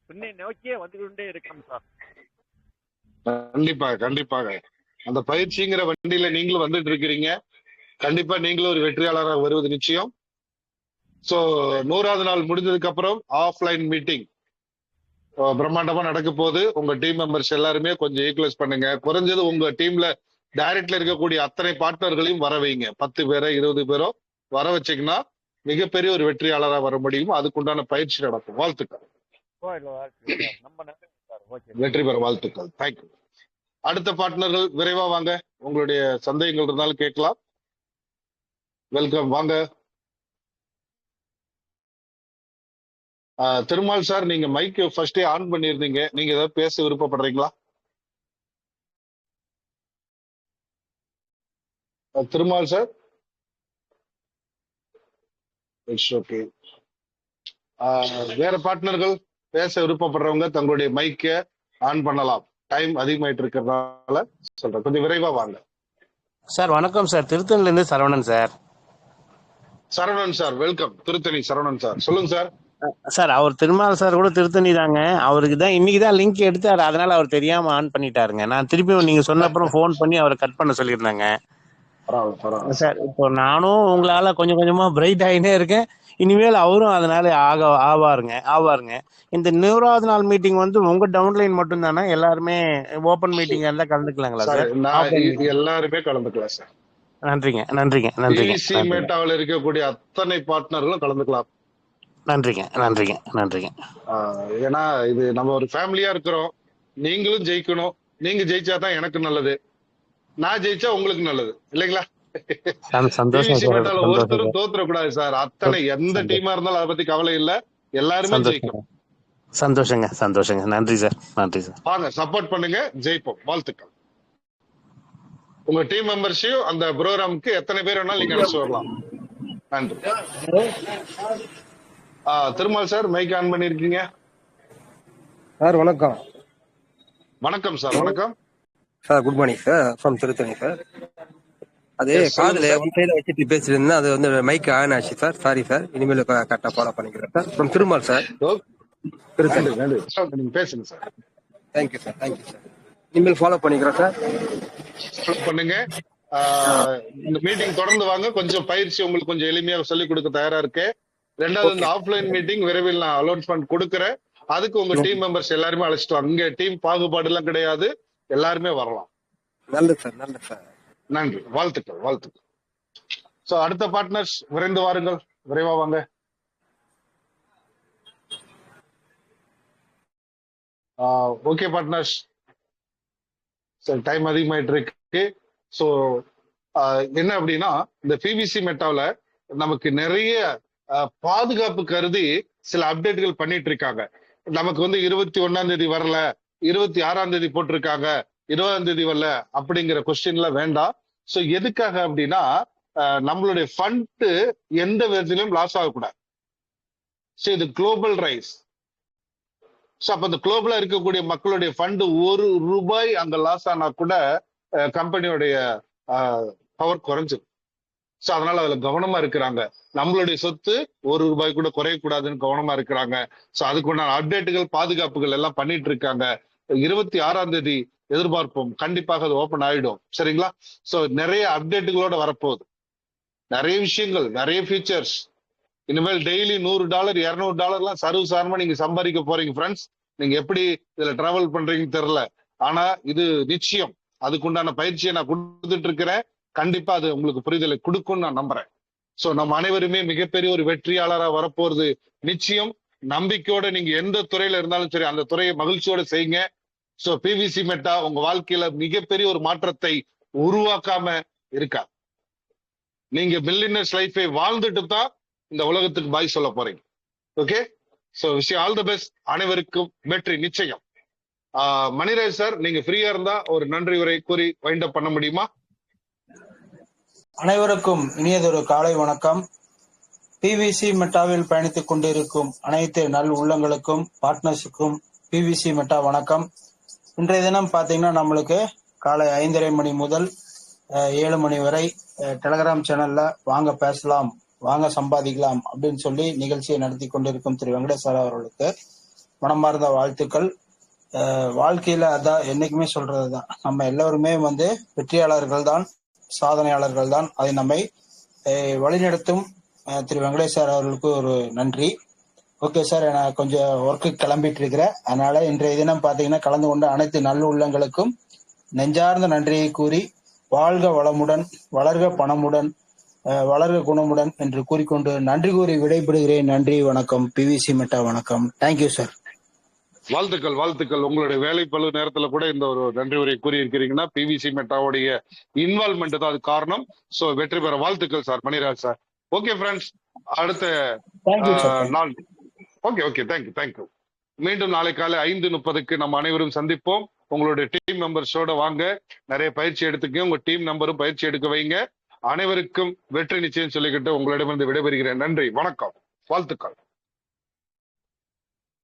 பின்னே நோக்கியே வந்து கொண்டே இருக்கோம் சார். கண்டிப்பாக கண்டிப்பாக. அந்த பயிற்சிங்கிற வண்டியில நீங்களும் வந்துட்டு இருக்கிறீங்க. கண்டிப்பா நீங்களும் ஒரு வெற்றியாளராக வருவது நிச்சயம். சோ 100வது நாள் முடிஞ்சதுக்கு அப்புறம் ஆஃப்லைன் மீட்டிங் பிரம்மாண்டமா நடக்க போகுது. உங்க டீம் மெம்பர்ஸ் எல்லாருமே கொஞ்சம் ஈக்குவலைஸ் பண்ணுங்க. குறைஞ்சது உங்க டீம்ல டைரக்ட்ல இருக்கக்கூடிய அத்தனை பார்ட்னர்களையும் வர வைங்க. 10 பேரோ 20 பேரோ வர வச்சீங்கன்னா மிகப்பெரிய ஒரு வெற்றியாளராக வர முடியும். அதுக்குண்டான பயிற்சி நடக்கும். வாழ்த்துக்கள். வெற்றி பெற வாழ்த்துக்கள். தேங்க்யூ. அடுத்த பார்ட்னர்கள் விரைவா வாங்க. உங்களுடைய சந்தேகங்கள் இருந்தாலும் கேட்கலாம். வெல்கம், வாங்க. திருமால் சார், நீங்க மைக் ஃபர்ஸ்டே ஆன் பண்ணிருந்தீங்க. நீங்க ஏதாவது பேச விருப்பப்படுறீங்களா? Thirumal sir, it's okay. வேற பார்ட்னர்கள் பேச விருப்பப்படுறவங்க தங்களுடைய மைக்கை ஆன் பண்ணலாம். டைம் அதிகமாயிட்டு இருக்கிறதுனால சொல்றேன், கொஞ்சம் விரைவா வாங்க. சார் வணக்கம் சார், திருத்தணிலேருந்து Saravanan sir. Saravanan sir welcome. Tiruttani Saravanan sir சொல்லுங்க சார். சார் அவர் திருமால் சார் கூட திருத்தணி தாங்க. அவருக்கு தான் இன்னைக்கு தான் லிங்க் எடுத்தாரு, அதனால அவர் தெரியாம ஆன் பண்ணிட்டாருங்க. நான் திருப்பி நீங்க சொன்ன அப்புறம் ஃபோன் பண்ணி அவரை கட் பண்ண சொல்லியிருந்தாங்க சார். இப்போ நானும் உங்களால கொஞ்சம் கொஞ்சமா பிரைட் ஆகினே இருக்கேன். இனிமேல் அவரும் அதனால ஆவாருங்க. இந்த 100வது நாள் மீட்டிங் வந்து உங்க டவுன்லைன் மட்டும் தானே? எல்லாருமே ஓபன் மீட்டிங் எல்லாம் கலந்துக்கலாங்களா சார்? எல்லாருமே கலந்துக்கலாம் சார். நன்றிங்க. பிவிசி மெட்டாவில் இருக்கக்கூடிய அத்தனை பார்ட்னர்களும் கலந்துக்கலாம். நன்றிங்க. ஏன்னா இது நம்ம ஒரு ஃபேமிலியா இருக்கிறோம். நீங்களும் ஜெயிக்கணும். நீங்க ஜெயிச்சாதான் எனக்கு நல்லது, நான் ஜெயிச்சா உங்களுக்கு நல்லது இல்லைங்களா? ஒருத்தரும் தோத்துறக்கூடாது சார். அத்தனை எந்த டீமா இருந்தாலும் அதை பத்தி கவலை இல்ல, எல்லாருமே ஜெயிக்கணும். சந்தோஷங்க. நன்றி சார். வாங்க சப்போர்ட் பண்ணுங்க, ஜெயிப்போம். வாழ்த்துக்கள். உங்க டீம் மெம்பர்ஸையும் அந்த ப்ரோக்ராமுக்கு எத்தனை பேர் வேணாலும் நீங்க அழைச்சு வரலாம். நன்றி. திருமால் சார் மைக் ஆன் பண்ணிருக்கீங்க சார். வணக்கம். வணக்கம் சார். வணக்கம் sir. Good morning sir, from Tiruttani sir. அது காதுல ஒன் சைட வச்சுட்டு பேசிட்டு இருந்தேன், அது வந்து மைக் ஆன் ஆச்சு சார். சாரி சார், இனிமேல் கரெக்டா ஃபாலோ பண்ணிக்கிறேன் sir. From Thirumal sir, Tiruttani. நீங்க பேசுங்க சார். Thank you sir. இனிமேல் ஃபாலோ பண்ணிக்கிறேன் சார். பண்ணுங்க. இந்த மீட்டிங் தொடர்ந்து வாங்க. கொஞ்சம் பயிற்சி உங்களுக்கு கொஞ்சம் எளிமையா சொல்லிக் கொடுக்க தயாரா இருக்கு. ரெண்டாவது இந்த ஆஃப்லைன் மீட்டிங் விரைவில் நான் அலௌன்ஸ்மெண்ட் கொடுக்குறேன். அதுக்கு உங்க டீம் மெம்பர்ஸ் எல்லாருமே அழைச்சிட்டு வாங்க. இங்க டீம் பாகுபாடு எல்லாம் கிடையாது, எல்லாருமே வரலாம். நல்லது சார். நன்றி. வாழ்த்துக்கள். சோ அடுத்த பார்ட்னர்ஸ் விரைந்து வாருங்கள், விரைவா வாங்க. ஓகே பார்ட்னர்ஸ், டைம் அதிகமாயிட்டு இருக்கு. ஸோ என்ன அப்படின்னா, இந்த பிவிசி மெட்டாவில் நமக்கு நிறைய பாதுகாப்பு கருதி சில அப்டேட்கள் பண்ணிட்டு இருக்காங்க. நமக்கு வந்து 21 வரல, 26 போட்டிருக்காங்க, 20 வரல அப்படிங்கிற கொஸ்டின்லாம் வேண்டாம். ஸோ எதுக்காக அப்படின்னா, நம்மளுடைய ஃபண்ட் எந்த விதத்திலும் லாஸ் ஆகக்கூடாது. ஸோ இது குளோபல் ரைஸ். ஸோ அப்ப இந்த குளோபலா இருக்கக்கூடிய மக்களுடைய ஃபண்ட் ₹1 அங்க லாஸ் ஆனா கூட கம்பெனியோடைய பவர் குறைஞ்சிடும். ஸோ அதனால அதுல கவனமா இருக்கிறாங்க. நம்மளுடைய சொத்து ₹1 கூட குறையக்கூடாதுன்னு கவனமா இருக்கிறாங்க. ஸோ அதுக்குண்டான அப்டேட்டுகள் பாதுகாப்புகள் எல்லாம் பண்ணிட்டு இருக்காங்க. 26 எதிர்பார்ப்போம், கண்டிப்பாக அது ஓபன் ஆயிடும். சரிங்களா? ஸோ நிறைய அப்டேட்டுகளோட வரப்போகுது, நிறைய விஷயங்கள், நிறைய ஃபீச்சர்ஸ். இனிமேல் டெய்லி $100 $200 சர்வசாதாரணமா நீங்க சம்பாதிக்க போறீங்க ஃப்ரெண்ட்ஸ். நீங்க எப்படி இதுல டிராவல் பண்றீங்கன்னு தெரியல, ஆனா இது நிச்சயம். அதுக்குண்டான பயிற்சியை நான் கொடுத்துட்டு இருக்கிறேன். கண்டிப்பா அது உங்களுக்கு புரிதலை கொடுக்கும்னு நான் நம்புறேன். சோ நம்ம அனைவருமே மிகப்பெரிய ஒரு வெற்றியாளரா வரப்போறது நிச்சயம். நம்பிக்கையோட நீங்க எந்த துறையில இருந்தாலும் சரி, அந்த துறையை மகிழ்ச்சியோட செய்யுங்க. சோ பிவிசி மெட்டா உங்க வாழ்க்கையில மிகப்பெரிய ஒரு மாற்றத்தை உருவாக்காம இருக்கா. நீங்க மில்லியனர்ஸ் லைஃபை வாழ்ந்துட்டு தான் இந்த உலகத்துக்கு பாய் சொல்ல போறீங்க. ஓகே, சோ விஷயம் ஆல் தி பெஸ்ட். அனைவருக்கும் வெற்றி நிச்சயம். மணிராஜ் சார், நீங்க ஃப்ரீயா இருந்தா ஒரு நன்றி உரை கூறி வைண்ட் அப் பண்ண முடியுமா? அனைவருக்கும் இனியதொரு காலை வணக்கம். பிவிசி மெட்டாவில் பயணித்துக் கொண்டிருக்கும் அனைத்து நல் உள்ளங்களுக்கும் பார்ட்னர்ஸுக்கும் பிவிசி மெட்டா வணக்கம். இன்றைய தினம் பாத்தீங்கன்னா நம்மளுக்கு காலை 5:30 மணி முதல் 7 மணி வரை டெலகிராம் சேனல்ல வாங்க பேசலாம், வாங்க சம்பாதிக்கலாம் அப்படின்னு சொல்லி நிகழ்ச்சியை நடத்தி கொண்டிருக்கும் திரு வெங்கடேஸ்வர அவர்களுக்கு மனமார்ந்த வாழ்த்துக்கள். வாழ்க்கையில அதான் என்னைக்குமே சொல்றதுதான், நம்ம எல்லாருமே வெற்றியாளர்கள் தான், சாதனையாளர்கள் தான். அதை நம்மை வழிநடத்தும் திரு வெங்கடேஸ்வர அவர்களுக்கு ஒரு நன்றி. ஓகே சார், நான் கொஞ்சம் ஒர்க்கு கிளம்பிட்டு இருக்கிறேன். அதனால இன்றைய தினம் பாத்தீங்கன்னா கலந்து கொண்ட அனைத்து நல்ல உள்ளங்களுக்கும் நெஞ்சார்ந்த நன்றியை கூறி, வாழ்க வளமுடன், வளர்க பணமுடன், வளர்க குணமுடன் என்று கூறிக்கொண்டு நன்றி கூறி விடைபெறுகிறேன். நன்றி, வணக்கம். பிவிசி மெட்டா வணக்கம். Thank you sir. வாழ்த்துக்கள். உங்களுடைய வேலை பழு நேரத்துல கூட இந்த ஒரு நன்றி உரை கூறி இருக்கிறீங்கன்னா பிவிசி மெட்டாவுடைய இன்வால்வ்மெண்ட் தான் அது காரணம். சோ வெற்றி பெற வாழ்த்துக்கள் sir, Maniraj sir. Okay friends, அடுத்த நாள். Okay, thank you. மீண்டும் நாளை காலை 5:30 நம்ம அனைவரும் சந்திப்போம். உங்களுடைய டீம் மெம்பர்ஸோட வாங்க, நிறைய பயிற்சி எடுத்துக்க, உங்க டீம் நம்பரும் பயிற்சி எடுக்க வைங்க. அனைவருக்கும் வெற்றி நிச்சயம் சொல்லிக்கிட்டு உங்களிடமிருந்து விடைபெறுகிறேன். நன்றி, வணக்கம், வாழ்த்துக்கள்.